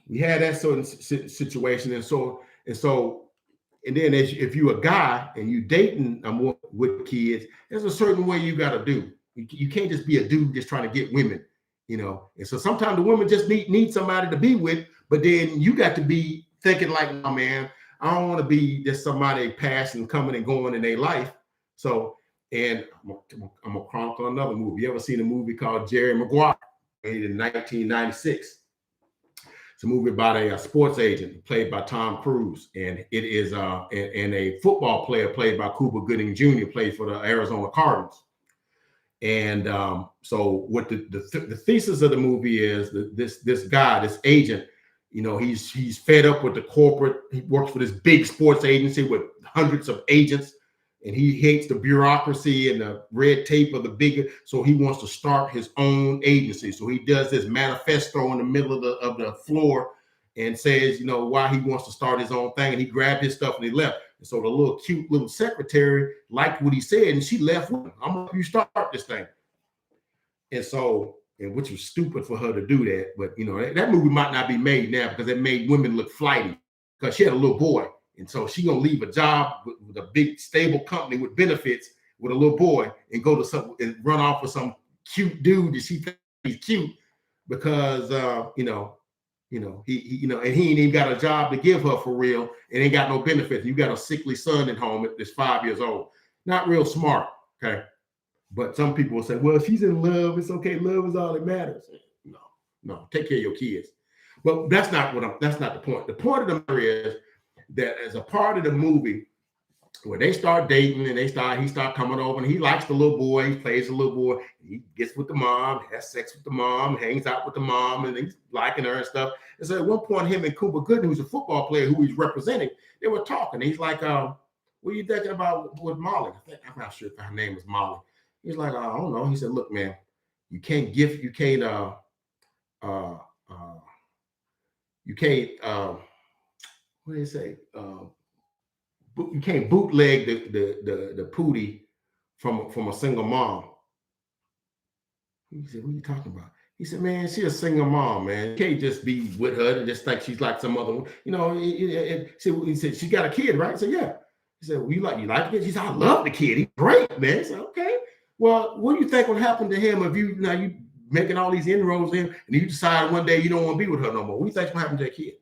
we had that certain situation, and then if you're a guy and you dating with kids, there's a certain way you got to do. You can't just be a dude just trying to get women, And so sometimes the women just need somebody to be with, but then you got to be thinking like, oh man, I don't want to be just somebody passing, coming and going in their life. So, and I'm gonna on to another movie. You ever seen a movie called Jerry Maguire, made in 1996? It's a movie about a sports agent played by Tom Cruise, and it is and a football player played by Cuba Gooding Jr. played for the Arizona Cardinals. And so what the thesis of the movie is that this guy, this agent, you know, he's fed up with the corporate. He works for this big sports agency with hundreds of agents, and he hates the bureaucracy and the red tape of the bigger. So he wants to start his own agency. So he does this manifesto in the middle of the floor and says, you know, why he wants to start his own thing. And he grabbed his stuff and he left. And so the little cute little secretary liked what he said, and she left with him. I'm gonna help you start this thing. And so, and which was stupid for her to do that. But you know, that movie might not be made now because it made women look flighty because she had a little boy. And so she gonna leave a job with a big stable company with benefits with a little boy and go to some and run off with some cute dude that she thinks he's cute because he and he ain't even got a job to give her for real and ain't got no benefits. You got a sickly son at home that's 5 years old. Not real smart, okay? But some people will say, well, she's in love. It's okay. Love is all that matters. No, take care of your kids. But that's not the point. The point of the matter is that as a part of the movie, where they start dating and he start coming over and he likes the little boy, he plays the little boy, he gets with the mom, has sex with the mom, hangs out with the mom, and he's liking her and stuff. And so at one point, him and Cuba Gooding, who's a football player who he's representing, they were talking. He's like, what are you thinking about with Molly? I'm not sure if her name was Molly. He's like, I don't know. He said, look, man, you can't what do they say? You can't bootleg the pootie from a single mom. He said, what are you talking about? He said, man, she's a single mom, man. You can't just be with her and just think she's like some other one. You know, he said, she got a kid, right? I said, yeah. He said, well, you like the kid? He said, I love the kid. He's great, man. I said, okay. Well, what do you think would happen to him if you making all these inroads in and you decide one day you don't want to be with her no more? What do you think's gonna happen to that kid?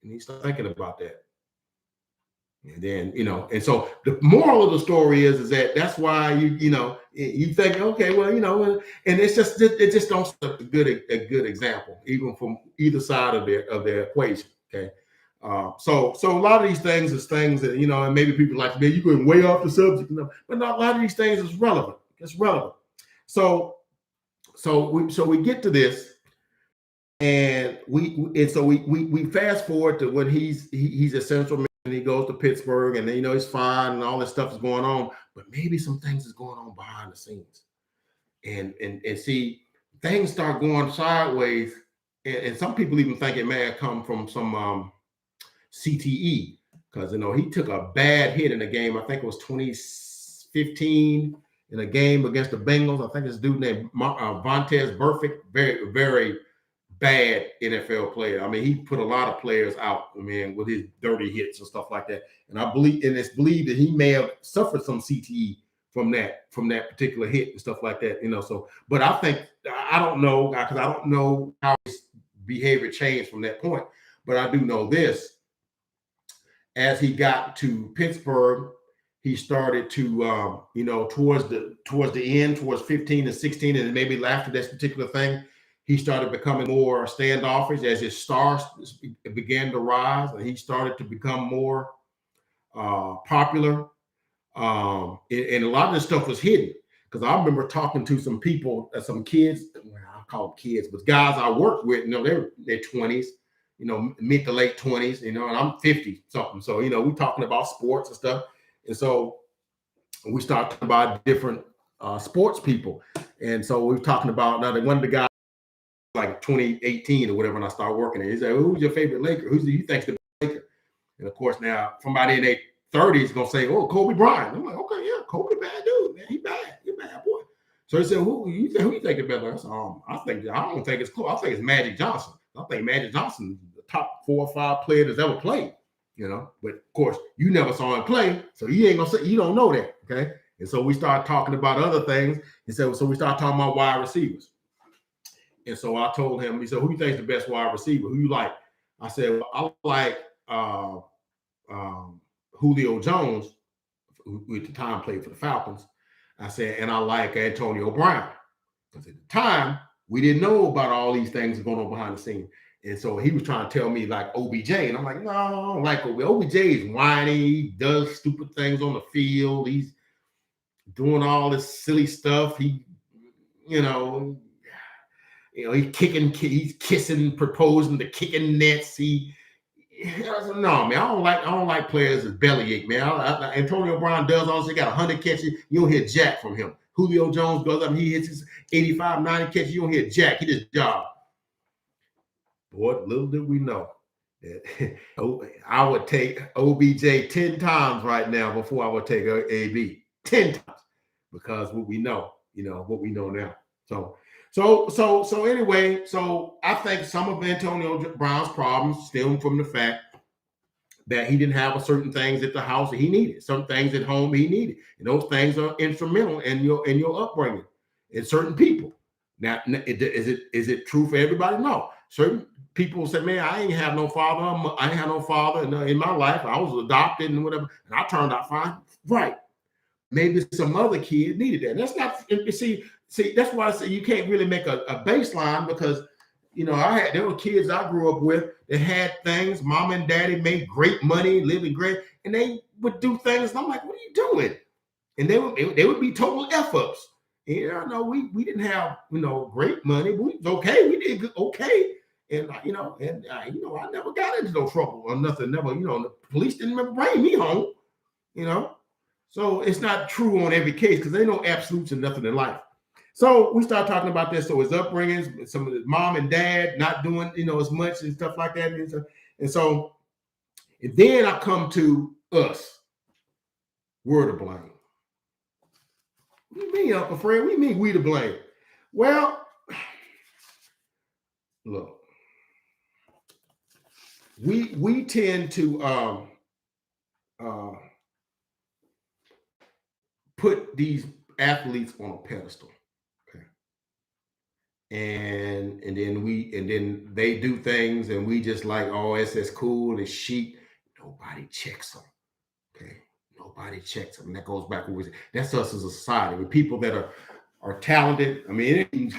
And he started thinking about that. And then, and so the moral of the story is that that's why you think, okay, well, and it just don't set a good example, even from either side of their equation. Okay. So a lot of these things is things that, and maybe people like, man, you're going way off the subject, but not a lot of these things is relevant. It's relevant. So we get to this. And we fast forward to when he's a Central and he goes to Pittsburgh and he's fine and all this stuff is going on, but maybe some things is going on behind the scenes. And see, things start going sideways. And some people even think it may have come from some CTE because, he took a bad hit in a game. I think it was 2015 in a game against the Bengals. I think this dude named Vontaze Burfict, very, very bad NFL player. I mean, he put a lot of players out, with his dirty hits and stuff like that. And it's believed that he may have suffered some CTE from that particular hit and stuff like that, So, but I don't know, because I don't know how his behavior changed from that point. But I do know this: as he got to Pittsburgh, he started to, towards the end, towards 15 and 16, and maybe after this particular thing, he started becoming more standoffish as his stars began to rise, and he started to become more popular. And a lot of this stuff was hidden because I remember talking to some people, some kids. Well, I call them kids, but guys I worked with. They're their 20s, mid to late 20s. And I'm 50 something. So we talking about sports and stuff, and so we start talking about different sports people, and so we're talking about now. One of the guys, like 2018 or whatever, and I started working there. He said, who's your favorite Laker? Who you think's the best Laker? And of course, now somebody in their 30s is gonna say, oh, Kobe Bryant. I'm like, okay, yeah, Kobe, bad dude, man. He bad boy. So he said, who you think the best? I said, I don't think it's close. I think it's Magic Johnson. I think Magic Johnson is the top 4 or 5 player that's ever played. But of course, you never saw him play, so you ain't gonna say you don't know that, okay? And so we started talking about other things, and so we started talking about wide receivers. And so I told him, he said, who you think is the best wide receiver? Who you like? I said, well, I like Julio Jones, who at the time played for the Falcons. I said, and I like Antonio Brown. Because at the time, we didn't know about all these things going on behind the scenes. And so he was trying to tell me like OBJ. And I'm like, no, I don't like OBJ. OBJ is whiny. He does stupid things on the field. He's doing all this silly stuff. You know, he's kissing, proposing to kicking nets. No, man, I don't like players as bellyache, man. Antonio Brown does all this. He got 100 catches. You don't hear jack from him. Julio Jones goes up, he hits his 85, 90 catches. You don't hear jack. He just job. Boy, little did we know that I would take OBJ 10 times right now before I would take AB 10 times, because what we know, what we know now. So anyway, so I think some of Antonio Brown's problems stem from the fact that he didn't have certain things at the house that he needed, some things at home he needed, and those things are instrumental in your upbringing and certain people. Now, is it true for everybody? No. Certain people say, "Man, I ain't have no father. I ain't have no father in my life. I was adopted and whatever, and I turned out fine." Right? Maybe some other kid needed that. That's not. See. That's why I say you can't really make a baseline, because there were kids I grew up with that had things. Mom and daddy made great money, living great, and they would do things. And I'm like, "What are you doing?" And they would be total F ups. No, we didn't have great money. But we was okay. We did good, okay. And I never got into no trouble or nothing. Never, the police didn't ever bring me home. So it's not true on every case, because there ain't no absolutes and nothing in life. So we start talking about this. So his upbringing, some of his mom and dad not doing as much and stuff like that. And then I come to us. We're to blame. What do you mean, Uncle Fred? What do you mean we to blame? Well, look, we tend to put these athletes on a pedestal. And then they do things and we just like, oh, it's cool, it's chic. Nobody checks them. Okay. Nobody checks them. And that goes back over. That's us as a society. With people that are talented. I mean, it ain't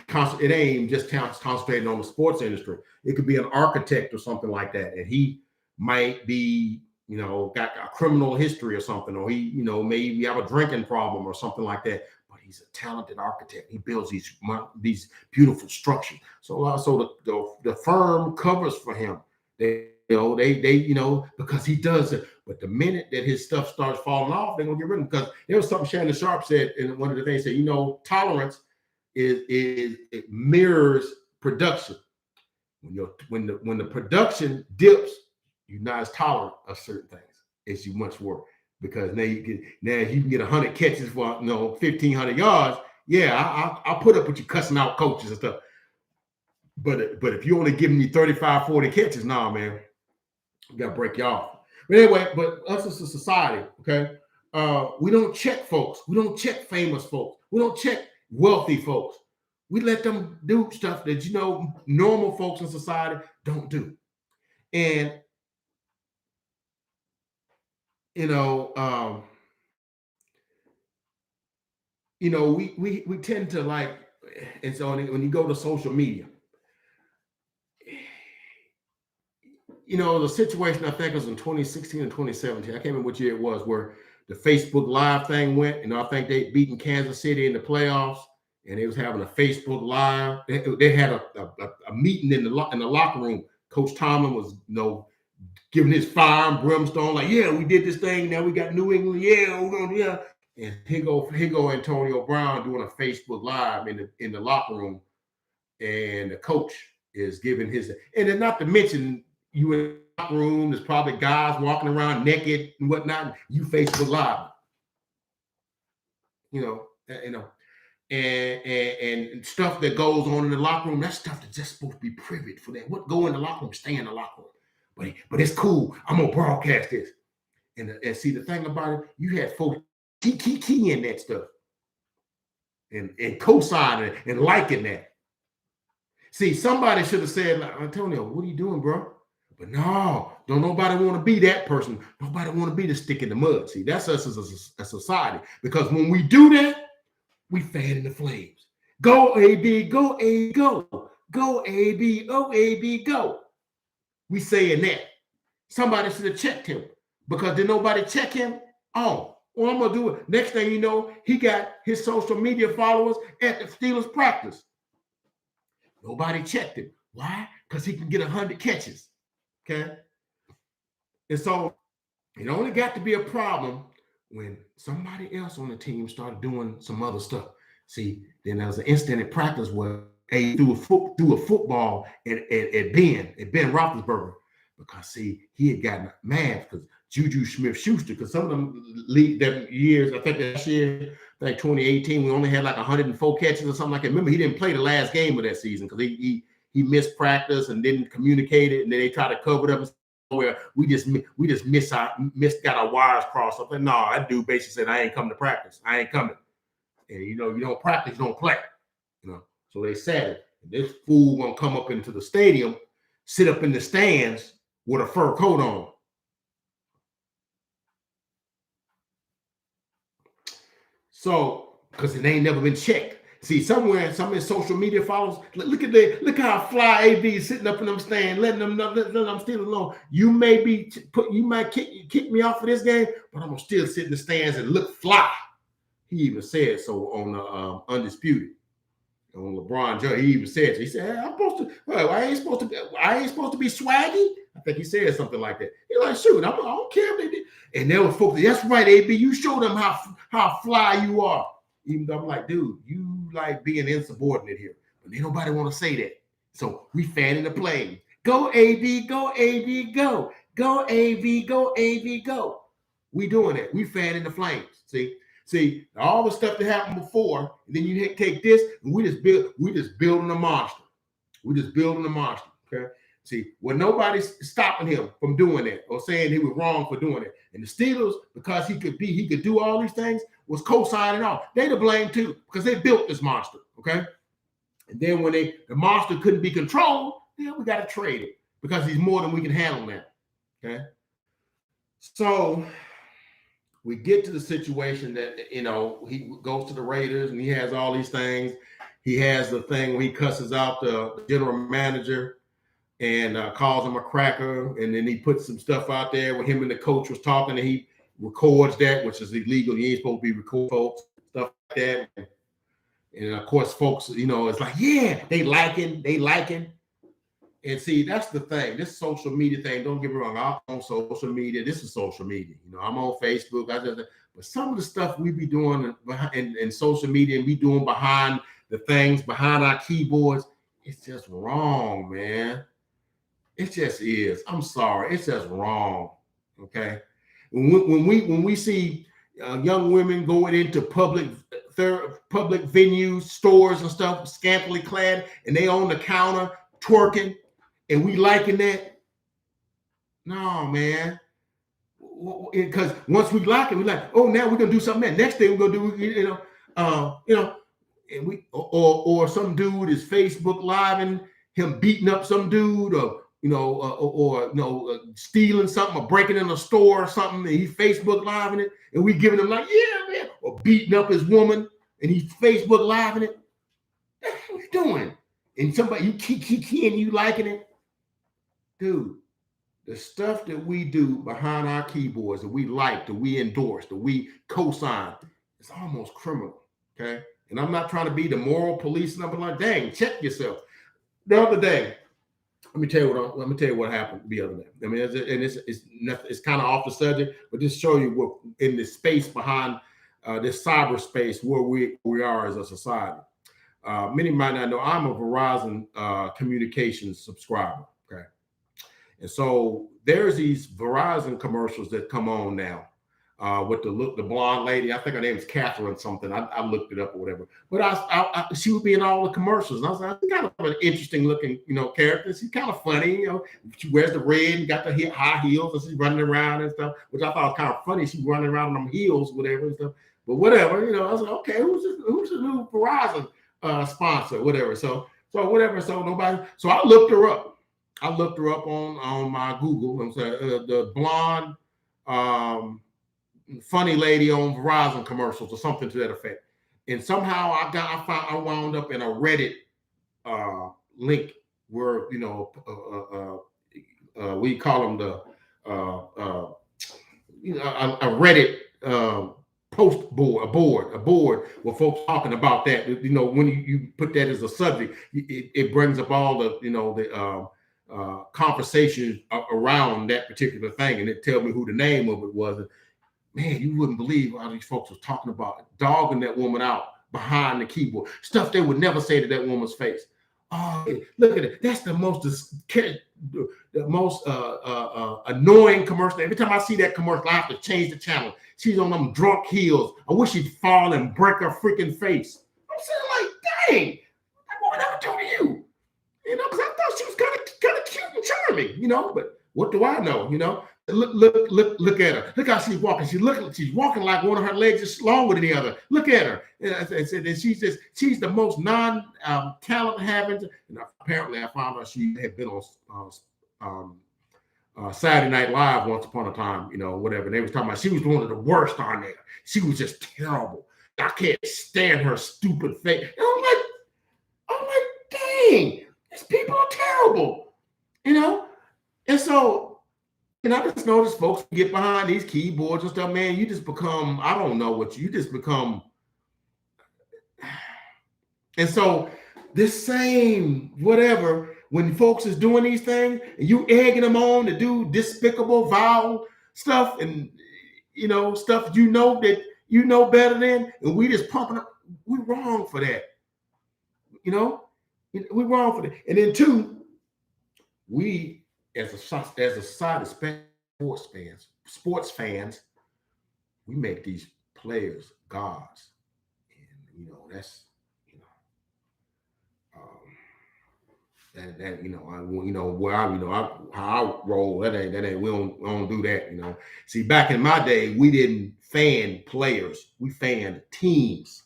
just concentrating on the sports industry. It could be an architect or something like that. And he might be, got a criminal history or something, or he, maybe have a drinking problem or something like that. He's a talented architect. He builds these beautiful structures. So the firm covers for him. They because he does it. But the minute that his stuff starts falling off, they're gonna get rid of him. Because there was something Shannon Sharp said in one of the things. Said, tolerance it mirrors production. When the production dips, you're not as tolerant of certain things as you once were. Because now you can get 100 catches for 1,500 yards. Yeah, I'll put up with you cussing out coaches and stuff. But if you only giving me 35, 40 catches, nah, man, you gotta break you off. But anyway, but us as a society, okay, we don't check folks. We don't check famous folks. We don't check wealthy folks. We let them do stuff that normal folks in society don't do. And we tend to like, and so when you go to social media, the situation I think was in 2016 and 2017. I can't remember which year it was, where the Facebook Live thing went. I think they beaten Kansas City in the playoffs, and they was having a Facebook Live. They had a meeting in the locker room. Coach Tomlin was giving his fire and brimstone, like, yeah, we did this thing. Now we got New England. Yeah, we're gonna, yeah. And here go Antonio Brown doing a Facebook Live in the locker room, and the coach is giving his. And then not to mention, you in the locker room, there's probably guys walking around naked and whatnot. You Facebook Live, and stuff that goes on in the locker room. That stuff that's just supposed to be private for that. What go in the locker room, stay in the locker room. But it's cool. I'm gonna broadcast this. And see, the thing about it, you had folks key in that stuff and co-signing and liking that. See, somebody should have said, like, Antonio, what are you doing, bro? But no, don't nobody want to be that person. Nobody want to be the stick in the mud. See, that's us as a society. Because when we do that, We fanning the flames. Go AB, go A, go. Go AB, go AB, go. We saying that. Somebody should have checked him because did nobody check him? Oh, well, I'm gonna do it. Next thing you know, he got his social media followers at the Steelers practice. Nobody checked him. Why? Because he can get 100 catches. Okay. And so it only got to be a problem when somebody else on the team started doing some other stuff. See, then there was an incident in practice where they threw a football at Ben Roethlisberger because see he had gotten mad because Juju Smith-Schuster, because some of them league that years, I think last year, like 2018, we only had like 104 catches or something like that. Remember, he didn't play the last game of that season because he missed practice and didn't communicate it, and then they tried to cover it up where we just got our wires crossed up. And no, that dude basically said, I ain't coming to practice. I ain't coming. And you don't practice, you don't play. So they said it. This fool gonna come up into the stadium, sit up in the stands with a fur coat on. So, because it ain't never been checked. See, somewhere, some of his social media followers, look how fly AB is sitting up in them stands, letting them still alone. You might kick me off of this game, but I'm gonna still sit in the stands and look fly. He even said so on the Undisputed. On LeBron James, he even said, he said, hey, I ain't supposed to be swaggy. I think he said something like that. He's like, shoot, I don't care if they did. And there was folks, that's right, AB, you show them how fly you are. Even though I'm like, dude, you like being insubordinate here. But ain't nobody want to say that. So we fanning the plane. Go AB, go AB, go. Go AB, go AB, go. We doing that. We fanning the flames. See, all the stuff that happened before, and then you take this, and we just building a monster. We just building a monster. Okay. See, well, nobody's stopping him from doing that or saying he was wrong for doing it. And the Steelers, because he could do all these things, was co-signing off. They to blame too, because they built this monster. Okay. And then when the monster couldn't be controlled, then we got to trade it because he's more than we can handle now. Okay. So we get to the situation that, he goes to the Raiders and he has all these things. He has the thing where he cusses out the general manager and calls him a cracker. And then he puts some stuff out there where him and the coach was talking and he records that, which is illegal. You ain't supposed to be recording folks, stuff like that. And of course, folks, it's like, yeah, they liking. And see, that's the thing. This social media thing, don't get me wrong. I'm on social media. This is social media. I'm on Facebook. But some of the stuff we be doing in social media and we doing behind the things, behind our keyboards, it's just wrong, man. It just is. I'm sorry. It's just wrong. Okay. When we see young women going into public venues, stores and stuff, scantily clad, and they on the counter twerking, and we liking that? No, man. Because once we like it, we're like, oh, now we're gonna do something else. Next thing we're gonna do, and we or some dude is Facebook living him beating up some dude, or stealing something or breaking in a store or something, and he Facebook living it, and we giving him like, yeah, man, or beating up his woman, and he's Facebook living it. That's what you doing. And somebody you kiki and you liking it. Dude, the stuff that we do behind our keyboards that we like, that we endorse, that we co-sign, it's almost criminal, okay? And I'm not trying to be the moral police, and I'm like, dang, check yourself. The other day, let me tell you what happened the other day. I mean, it's kind of off the subject, but just show you what in the space behind this cyberspace where we are as a society. Many might not know I'm a Verizon communications subscriber. Okay. And so there's these Verizon commercials that come on now with the blonde lady. I think her name is Catherine something. I looked it up or whatever. But she would be in all the commercials. And I was like, she's kind of an interesting looking, character. She's kind of funny. She wears the red and got the high heels and she's running around and stuff, which I thought was kind of funny. She's running around on them heels, whatever and stuff. But whatever, I was like, okay, who's the new Verizon sponsor, whatever. So whatever. So nobody. So I looked her up. On my Google and said the blonde funny lady on Verizon commercials or something to that effect. and somehow I wound up in a Reddit link where we call them the a Reddit post board, a board where folks talking about that. When you put that as a subject, it brings up all the conversations around that particular thing, and it tells me who the name of it was. And man, you wouldn't believe how these folks was talking about dogging that woman out behind the keyboard, stuff they would never say to that woman's face. Oh, look at it. That's the most annoying commercial. Every time I see that commercial, I have to change the channel. She's on them drunk heels. I wish she'd fall and break her freaking face. I'm saying, like, dang, that woman never told you. Because I thought she was kind of cute and charming, but what do I know, Look at her. Look how she's walking. She's walking like one of her legs is longer than the other. Look at her. And she's the most talent having. And apparently, I found out she had been on Saturday Night Live once upon a time, whatever. And they was talking about she was one of the worst on there. She was just terrible. I can't stand her stupid face. And I'm like, dang, these people are terrible, And so. And I just noticed folks get behind these keyboards and stuff, man. You just become, I don't know what you just become. And so this same whatever, when folks is doing these things and you egging them on to do despicable, vile stuff and, stuff that you know better than, and we just pumping up, we're wrong for that. We're wrong for that. And then two, we, as a society, especially sports fans, we make these players gods, and that's how I roll. That ain't we don't do that. See, back in my day, we didn't fan players, we fanned teams.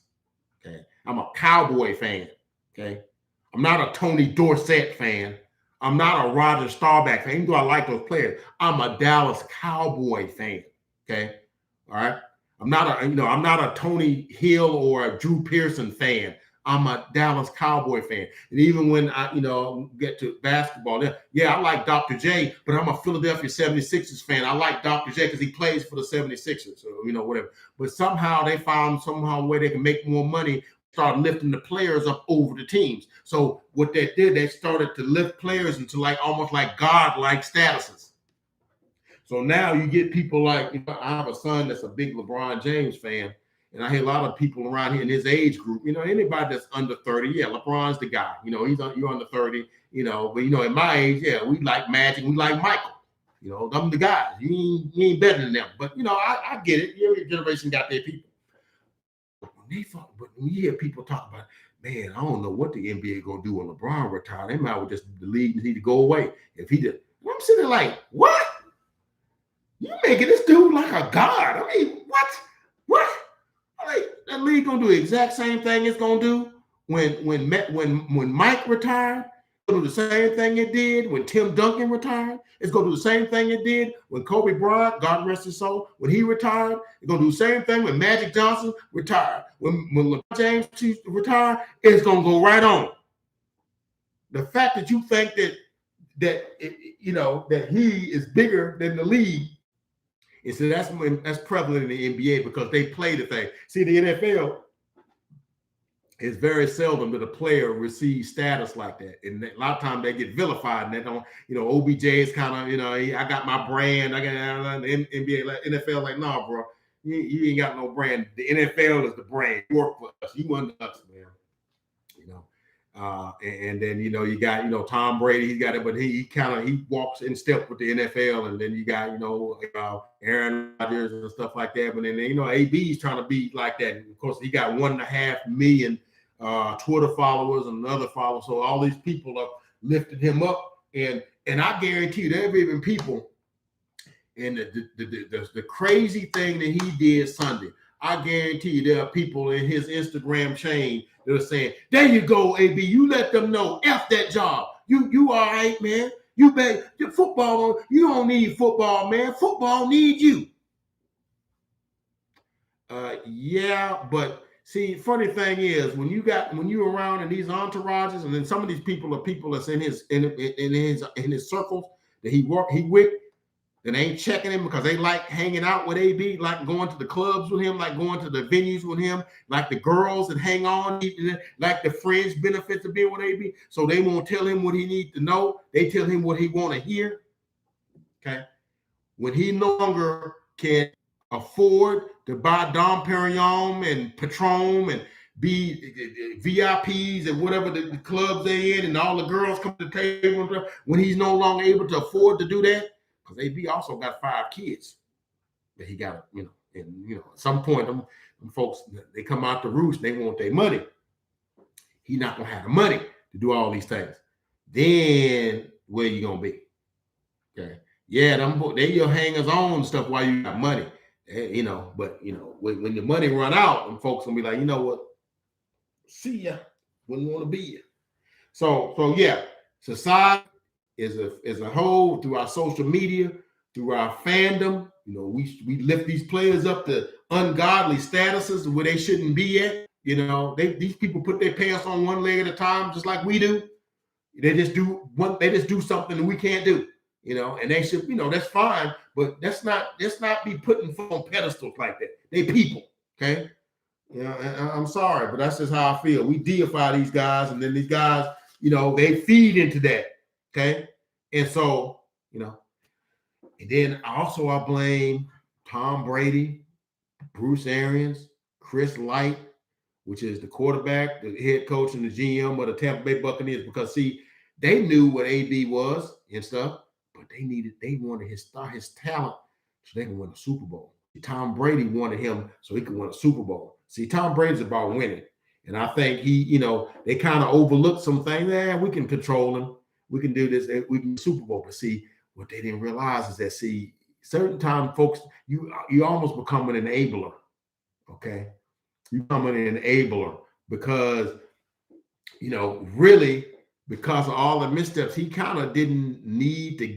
Okay, I'm a Cowboy fan. Okay, I'm not a Tony Dorsett fan. I'm not a Roger Staubach fan, even though I like those players. I'm a Dallas Cowboy fan. Okay, all right. I'm not a Tony Hill or a Drew Pearson fan. I'm a Dallas Cowboy fan. And even when I, get to basketball, I like Dr. J, but I'm a Philadelphia 76ers fan. I like Dr. J because he plays for the 76ers, or whatever. But somehow they found a way they can make more money. Start lifting the players up over the teams. So what they did, they started to lift players into almost like God-like statuses. So now you get people like, I have a son that's a big LeBron James fan, and I hear a lot of people around here in his age group, anybody that's under 30, LeBron's the guy. You're under 30, but in my age, we like Magic, we like Michael. Them the guys. You ain't better than them. But I get it. Your generation got their people. But when you hear people talk about, man, I don't know what the NBA gonna do when LeBron retire. They might well just the league need to go away if he did. I'm sitting there like, what? You making this dude like a god? I mean, what? That league gonna do the exact same thing it's gonna do when Mike retired. It'll do the same thing it did when Tim Duncan retired. It's going to do the same thing it did when Kobe Bryant, God rest his soul, when he retired. It's going to do the same thing when Magic Johnson retired. When LeBron James retired, it's going to go right on. The fact that you think that he is bigger than the league, and so that's prevalent in the NBA because they play the thing. See, the NFL, it's very seldom that a player receives status like that. And a lot of times they get vilified and they don't, OBJ is kind of, I got my brand. I got the NBA, NFL, like, no, bro, you ain't got no brand. The NFL is the brand. You work for us. You want us, man. And then, you got, Tom Brady, he's got it, but he walks in step with the NFL. And then you got, Aaron Rodgers and stuff like that. But then, AB is trying to be like that. And of course, he got 1.5 million Twitter followers and other followers. So all these people are lifting him up. And I guarantee you, there have been people, and the crazy thing that he did Sunday, I guarantee you there are people in his Instagram chain that are saying, there you go, AB, you let them know, F that job. You all right, man. You bet your football, you don't need football, man. Football needs you. Yeah, but See, funny thing is when you're around in these entourages, and then some of these people are people that's in his circles that he with, and they ain't checking him because they like hanging out with AB, like going to the clubs with him, like going to the venues with him, like the girls that hang on, like the fringe benefits of being with AB. So they won't tell him what he needs to know. They tell him what he want to hear. Okay. When he no longer can afford to buy Dom Perignon and Patron and be VIPs and whatever the clubs they're in, and all the girls come to the table, when he's no longer able to afford to do that, because AB also got 5 kids that he got, and at some point, them folks, they come out the roost, they want their money. He's not gonna have the money to do all these things. Then where you gonna be? Okay. Yeah, they your hangers on stuff while you got money, but when the money run out, and folks gonna be like, you know what? See ya. Wouldn't want to be you. So yeah, society is a whole, through our social media, through our fandom, we lift these players up to ungodly statuses where they shouldn't be at. These people put their pants on one leg at a time, just like we do. They just do something that we can't do. And they should, that's fine, but let's not be putting on pedestals like that. They people, okay? I'm sorry, but that's just how I feel. We deify these guys, and then these guys, they feed into that, okay? And so, and then also I blame Tom Brady, Bruce Arians, Chris Light, which is the quarterback, the head coach, and the GM of the Tampa Bay Buccaneers, because see, they knew what AB was and stuff, but they wanted his talent so they can win a Super Bowl. Tom Brady wanted him so he could win a Super Bowl. See, Tom Brady's about winning. And I think they kind of overlooked some things. We can control him. We can do this. We can Super Bowl. But see, what they didn't realize is that, certain time, folks, you almost become an enabler. Okay? You become an enabler because, really, because of all the missteps, he kind of needed to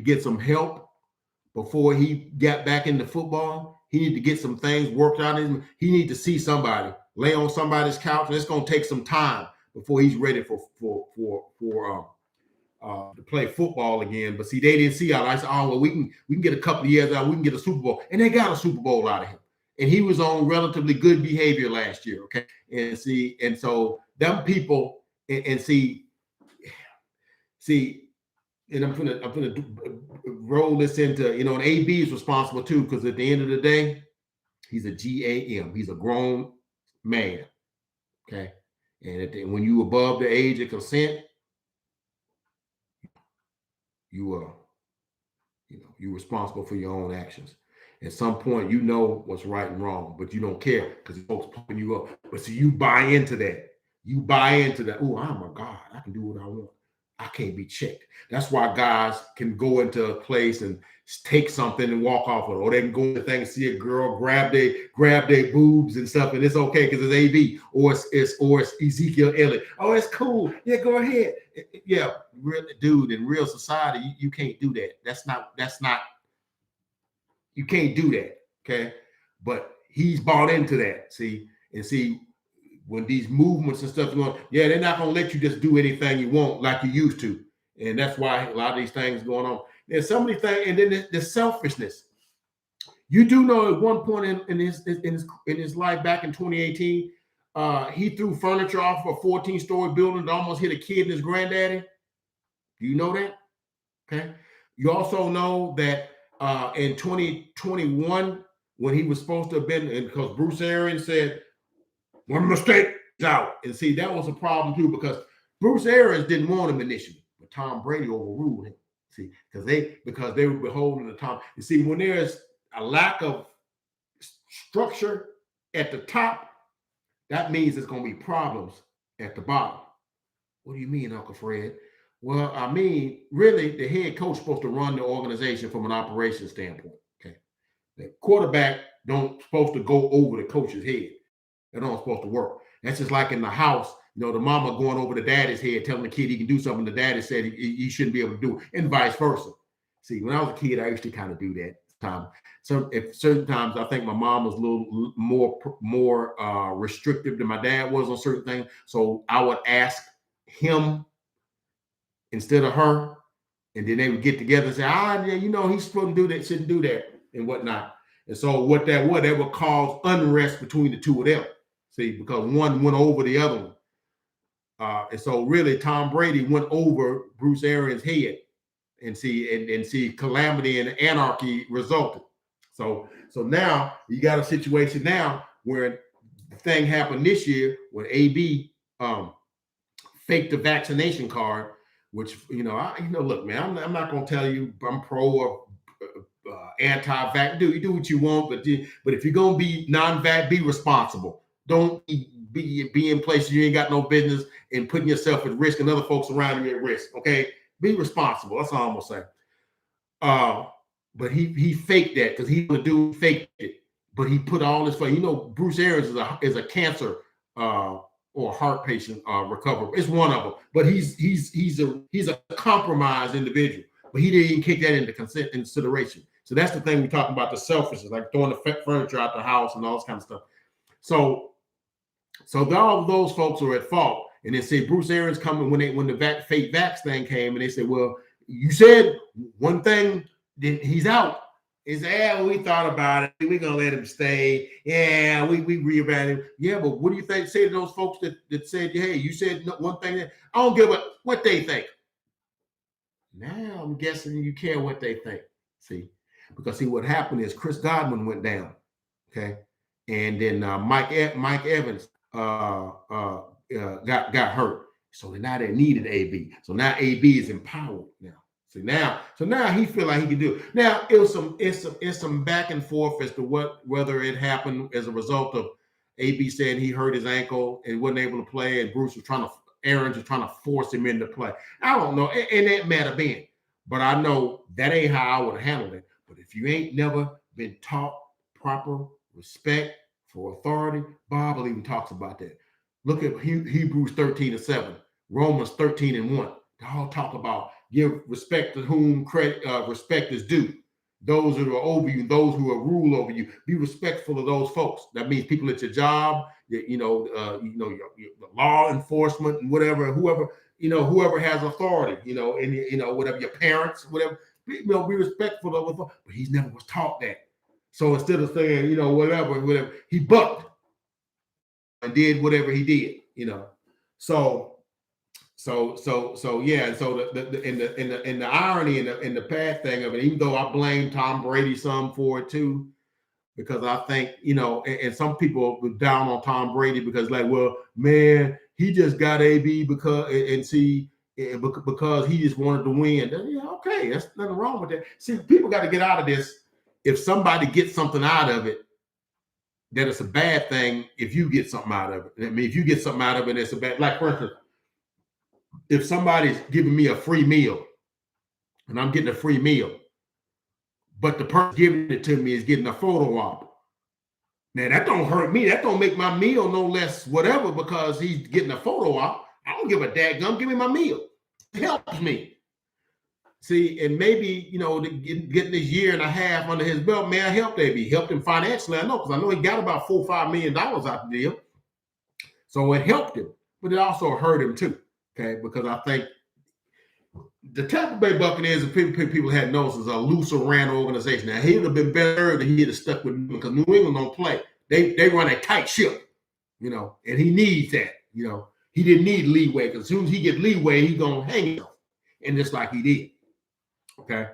get some help before he got back into football. He needed to get some things worked out. He needed to see somebody, lay on somebody's couch, and it's going to take some time before he's ready to play football again. But see, they didn't see how I said, we can get a couple of years out, we can get a Super Bowl, and they got a Super Bowl out of him. And he was on relatively good behavior last year, okay? And so them people, and see, and I'm gonna roll this into, and AB is responsible too, because at the end of the day, he's a GAM. He's a grown man, okay? And when you above the age of consent, you're responsible for your own actions. At some point, you know what's right and wrong, but you don't care because folks pumping you up. But see, you buy into that. Oh, I'm a God. I can do what I want. I can't be checked. That's why guys can go into a place and take something and walk off with it, or they can go into things, see a girl, grab their boobs and stuff, and it's okay because it's AB, or it's Ezekiel Elliott. Oh, it's cool. Yeah, go ahead. Yeah, dude, in real society, you can't do that. That's not. You can't do that. Okay, but he's bought into that. See. When these movements and stuff going, they're not going to let you just do anything you want like you used to. And that's why a lot of these things going on. There's so many things, and then the selfishness. You do know at one point in his life back in 2018, he threw furniture off a 14-story building that almost hit a kid and his granddaddy. Do you know that? Okay. You also know that in 2021, when he was supposed to have been, and because Bruce Arians said, one mistake out. And see, that was a problem too, because Bruce Arians didn't want him initially, but Tom Brady overruled him. See, because they were beholden to Tom. You see, when there's a lack of structure at the top, that means there's going to be problems at the bottom. What do you mean, Uncle Fred? Well, I mean, really, the head coach is supposed to run the organization from an operations standpoint. Okay, the quarterback don't supposed to go over the coach's head. That don't supposed to work. That's just like in the house, the mama going over the daddy's head, telling the kid he can do something the daddy said he shouldn't be able to do, and vice versa. See, when I was a kid, I used to kind of do that. time. So if certain times I think my mom was a little more restrictive than my dad was on certain things. So I would ask him instead of her, and then they would get together and say, yeah, he's supposed to do that, shouldn't do that, and whatnot. And so what that would cause unrest between the two of them. See, because one went over the other one. And so really Tom Brady went over Bruce Arians' head, and see calamity and anarchy resulted. So now you got a situation now where the thing happened this year when AB faked the vaccination card, which look, man, I'm not gonna tell you I'm pro or anti-vax. You do what you want, but if you're gonna be non-vax, be responsible. Don't be in places you ain't got no business and putting yourself at risk and other folks around you at risk. Okay, be responsible. That's all I'm gonna say. But he faked that because he the dude faked it. But he put all this for Bruce Arians is a cancer or heart patient recovery. It's one of them. But he's a compromised individual. But he didn't even kick that into consideration. So that's the thing we talking about, the selfishness, like throwing the furniture out the house and all this kind of stuff. So all of those folks are at fault. And they say Bruce Arians coming when the fake vax thing came, and they said, well, you said one thing, then he's out. He said, we thought about it. We're gonna let him stay. Yeah, we reevaluated. Yeah, but what do you say to those folks that said, hey, you said one thing? I don't give a what they think. Now I'm guessing you care what they think. See, because what happened is Chris Godwin went down. Okay, and then Mike Evans got hurt. So now they needed AB. So now AB is empowered now. So now he feel like he can do it. Now it's some back and forth as to whether it happened as a result of AB saying he hurt his ankle and wasn't able to play, and Arians was trying to force him into play. I don't know, and that might have been, but I know that ain't how I would have handled it. But if you ain't never been taught proper respect for authority, Bible even talks about that. Look at Hebrews 13:7, Romans 13:1. They all talk about give respect to whom respect is due. Those who are over you, those who are rule over you, be respectful of those folks. That means people at your job, your law enforcement and whoever has authority, and whatever, your parents, whatever, be respectful of them. But he never was taught that. So instead of saying, whatever, he bucked and did whatever he did, So yeah. And so the irony and the bad thing of it, even though I blame Tom Brady some for it too, because I think, and some people were down on Tom Brady because like, well, man, he just got AB because he just wanted to win. Yeah, okay, that's nothing wrong with that. See, people got to get out of this. If somebody gets something out of it, that it's a bad thing. If you get something out of it, I mean, if you get something out of it, it's a bad. Like for instance, if somebody's giving me a free meal, and I'm getting a free meal, but the person giving it to me is getting a photo op. Now that don't hurt me. That don't make my meal no less whatever because he's getting a photo op. I don't give a dadgum. Give me my meal. It helps me. See, and maybe, getting this year and a half under his belt, man, helped AB. Helped him financially. I know, because I know he got about $4 or $5 million out the deal. So it helped him, but it also hurt him too. Okay, because I think the Tampa Bay Buccaneers and people had noticed is a looser ran organization. Now he would have been better if he'd have stuck with them because New England don't play. They run a tight ship, and he needs that. He didn't need leeway because as soon as he get leeway, he's gonna hang himself, and just like he did. Okay,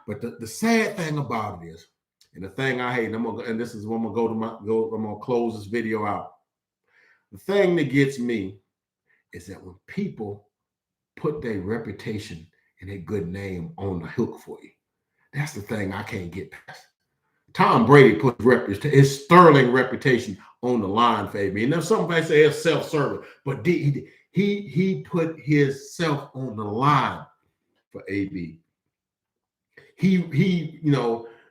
but the sad thing about it is, and the thing I hate, and this is when I'm gonna close this video out. The thing that gets me is that when people put their reputation and their good name on the hook for you, that's the thing I can't get past. Tom Brady put his sterling reputation on the line for AB. And then somebody say it's self-serving, but he put his self on the line for AB. He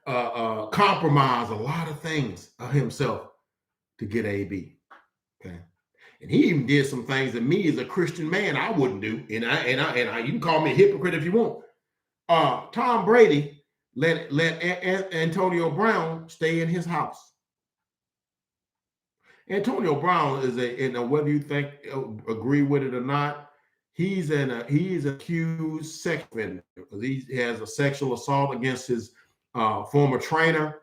compromised a lot of things of himself to get AB. Okay. And he even did some things that me as a Christian man I wouldn't do. And I you can call me a hypocrite if you want. Tom Brady let Antonio Brown stay in his house. Antonio Brown is whether you think agree with it or not, he's accused sex offender because he has a sexual assault against his former trainer.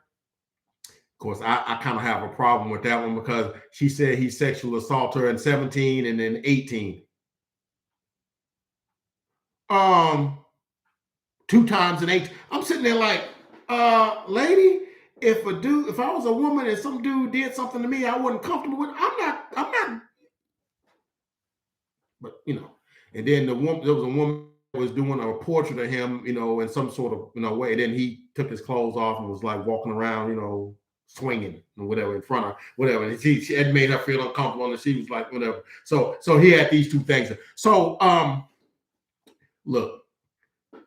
Of course, I kind of have a problem with that one because she said he sexually assaulted her in 17 and then 18. Um, 2 times in 8. I'm sitting there like, lady, if I was a woman and some dude did something to me I wasn't comfortable with, I'm not. But and then there was a woman that was doing a portrait of him, in some sort of way. And then he took his clothes off and was like walking around, swinging and whatever in front of whatever. And she had made her feel uncomfortable, and she was like, whatever. So he had these two things. So look,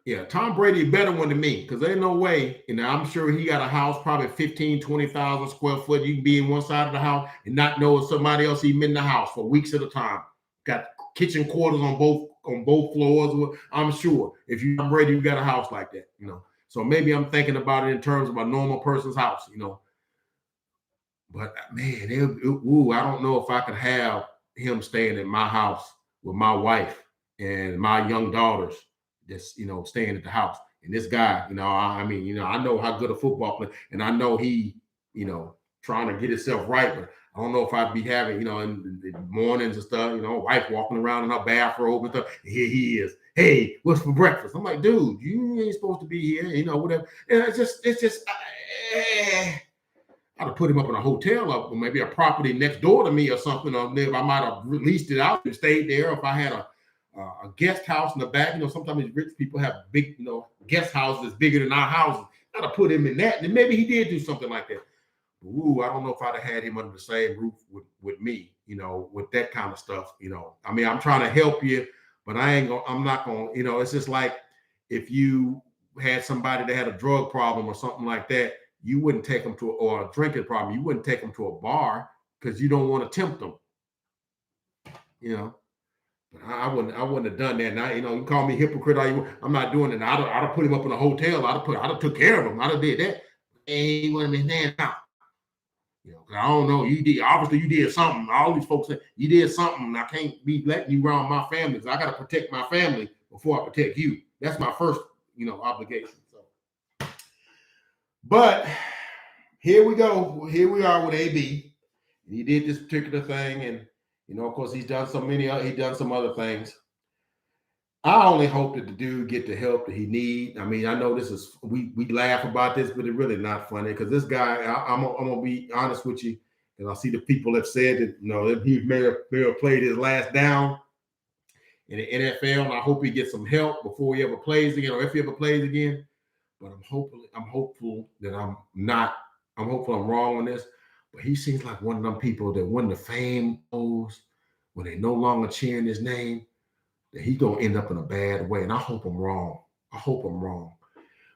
yeah, Tom Brady better one than me because there ain't no way. I'm sure he got a house, probably 15, 20,000 square foot. You can be in one side of the house and not know somebody else even in the house for weeks at a time. Got kitchen quarters on both floors. I'm sure if you're Brady, you got a house like that. So maybe I'm thinking about it in terms of a normal person's house. But man, I don't know if I could have him staying in my house with my wife and my young daughters, just staying at the house. And this guy, I know how good a football player, and I know he, trying to get himself right, but I don't know if I'd be having, in the mornings and stuff, wife walking around in her bathrobe and stuff. And here he is. Hey, what's for breakfast? I'm like, dude, you ain't supposed to be here, whatever. And it's just. I'd have put him up in a hotel or maybe a property next door to me or something. Or if I might have released it out and stayed there. If I had a guest house in the back, sometimes these rich people have big, guest houses bigger than our houses. I'd have put him in that. And maybe he did do something like that. I don't know if I'd have had him under the same roof with me, with that kind of stuff. I'm trying to help you, but I'm not going to, it's just like if you had somebody that had a drug problem or something like that, you wouldn't take them or a drinking problem. You wouldn't take them to a bar because you don't want to tempt them. But I wouldn't have done that. Now, you can call me hypocrite all you want. I'm not doing it. I'd have put him up in a hotel. I'd have took care of him. I'd have did that. And he wouldn't have been there now. I don't know. Obviously you did something. All these folks say you did something. I can't be letting you around my family. So I got to protect my family before I protect you. That's my first, obligation. So, but here we go. Here we are with AB. He did this particular thing, and of course, he's done some other things. I only hope that the dude get the help that he need. I know this is we laugh about this, but it's really not funny because this guy. I'm gonna be honest with you, and I see the people have said that he may have played his last down in the NFL, and I hope he gets some help before he ever plays again, or if he ever plays again. But I'm hopeful that I'm not. I'm hopeful I'm wrong on this. But he seems like one of them people that when the fame goes, when they no longer cheering his name, that he gonna end up in a bad way. And I hope I'm wrong.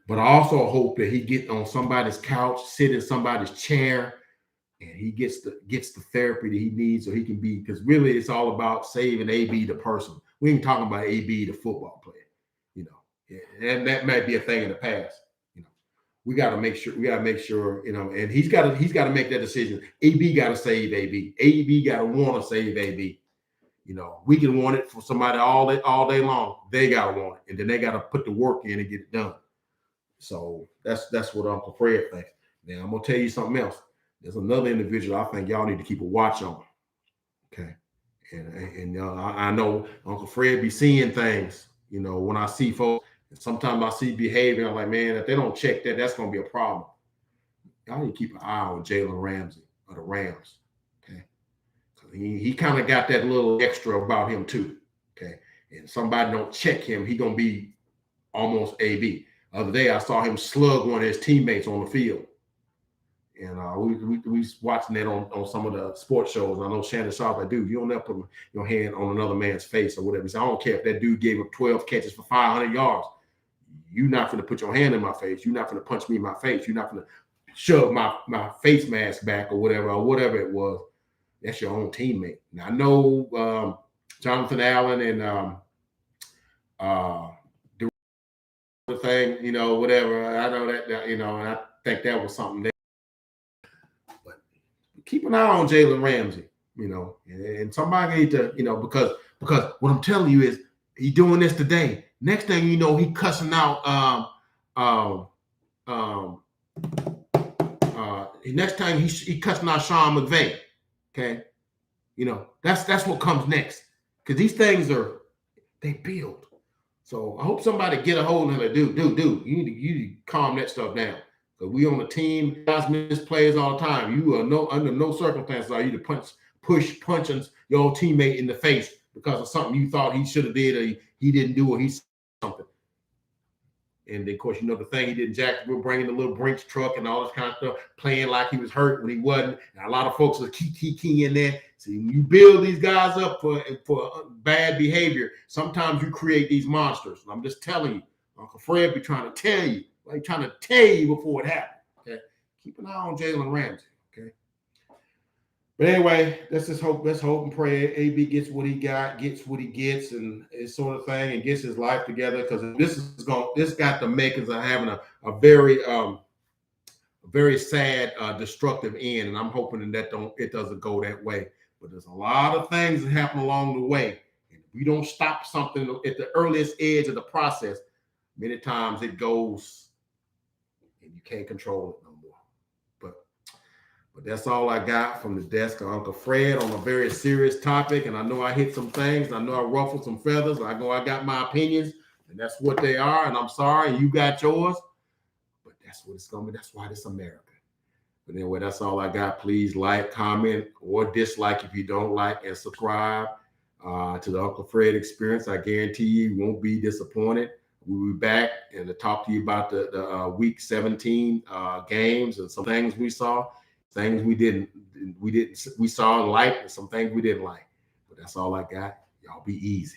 But I also hope that he get on somebody's couch, sit in somebody's chair, and he gets the therapy that he needs so he can be, because really it's all about saving AB the person. We ain't talking about AB the football player, and that might be a thing in the past. We got to make sure, and he's got to make that decision. AB got to save AB. AB got to want to save AB. We can want it for somebody all day long. They got to want it, and then they got to put the work in and get it done. So that's what Uncle Fred thinks. Now I'm gonna tell you something else. There's another individual I think y'all need to keep a watch on. Okay, and I know Uncle Fred be seeing things. When I see folks. Sometimes I see behavior. I'm like, man, if they don't check that, that's going to be a problem. Y'all need to keep an eye on Jalen Ramsey of the Rams. Okay. He kind of got that little extra about him too. Okay. And somebody don't check him, he going to be almost AB. The other day, I saw him slug one of his teammates on the field. And we was watching that on some of the sports shows. And I know Shannon Sharp, like, dude, you don't ever put your hand on another man's face or whatever. He said, I don't care if that dude gave up 12 catches for 500 yards. You're not going to put your hand in my face. You're not going to punch me in my face. You're not going to shove my face mask back or whatever it was. That's your own teammate. Now, I know Jonathan Allen and the thing, whatever. I know that and I think that was something there. But keep an eye on Jalen Ramsey, and somebody need to, because what I'm telling you is he doing this today. Next thing you know, he cussing out next time he cussing out Sean McVay. Okay. That's what comes next. Because these things they build. So I hope somebody get a hold of it. Dude, you need to calm that stuff down. Because we on a team, guys miss plays all the time. You are under no circumstances are you to punching your own teammate in the face because of something you thought he should have did or he didn't do or he something. And of course, the thing he did in Jacksonville, bringing the little Brinks truck and all this kind of stuff, playing like he was hurt when he wasn't. And a lot of folks are key in there. See, when you build these guys up for bad behavior, sometimes you create these monsters. And I'm just telling you, Uncle Fred be trying to tell you, like trying to tell you before it happened. Okay, keep an eye on Jalen Ramsey. Okay. But anyway, let's hope and pray AB gets what he gets what he gets, and this sort of thing, and gets his life together, because this got the makings of having a very sad, destructive end, and I'm hoping that it doesn't go that way. But there's a lot of things that happen along the way, and if we don't stop something at the earliest edge of the process, many times it goes, and you can't control it no more. But that's all I got from the desk of Uncle Fred on a very serious topic. And I know I hit some things. I know I ruffled some feathers. I know I got my opinions, and that's what they are. And I'm sorry, you got yours. But that's what it's going to be. That's why this America. But anyway, that's all I got. Please like, comment, or dislike if you don't like, and subscribe to the Uncle Fred Experience. I guarantee you won't be disappointed. We'll be back and to talk to you about the Week 17 games and some things we saw. Things we saw and liked, and some things we didn't like. But that's all I got. Y'all be easy.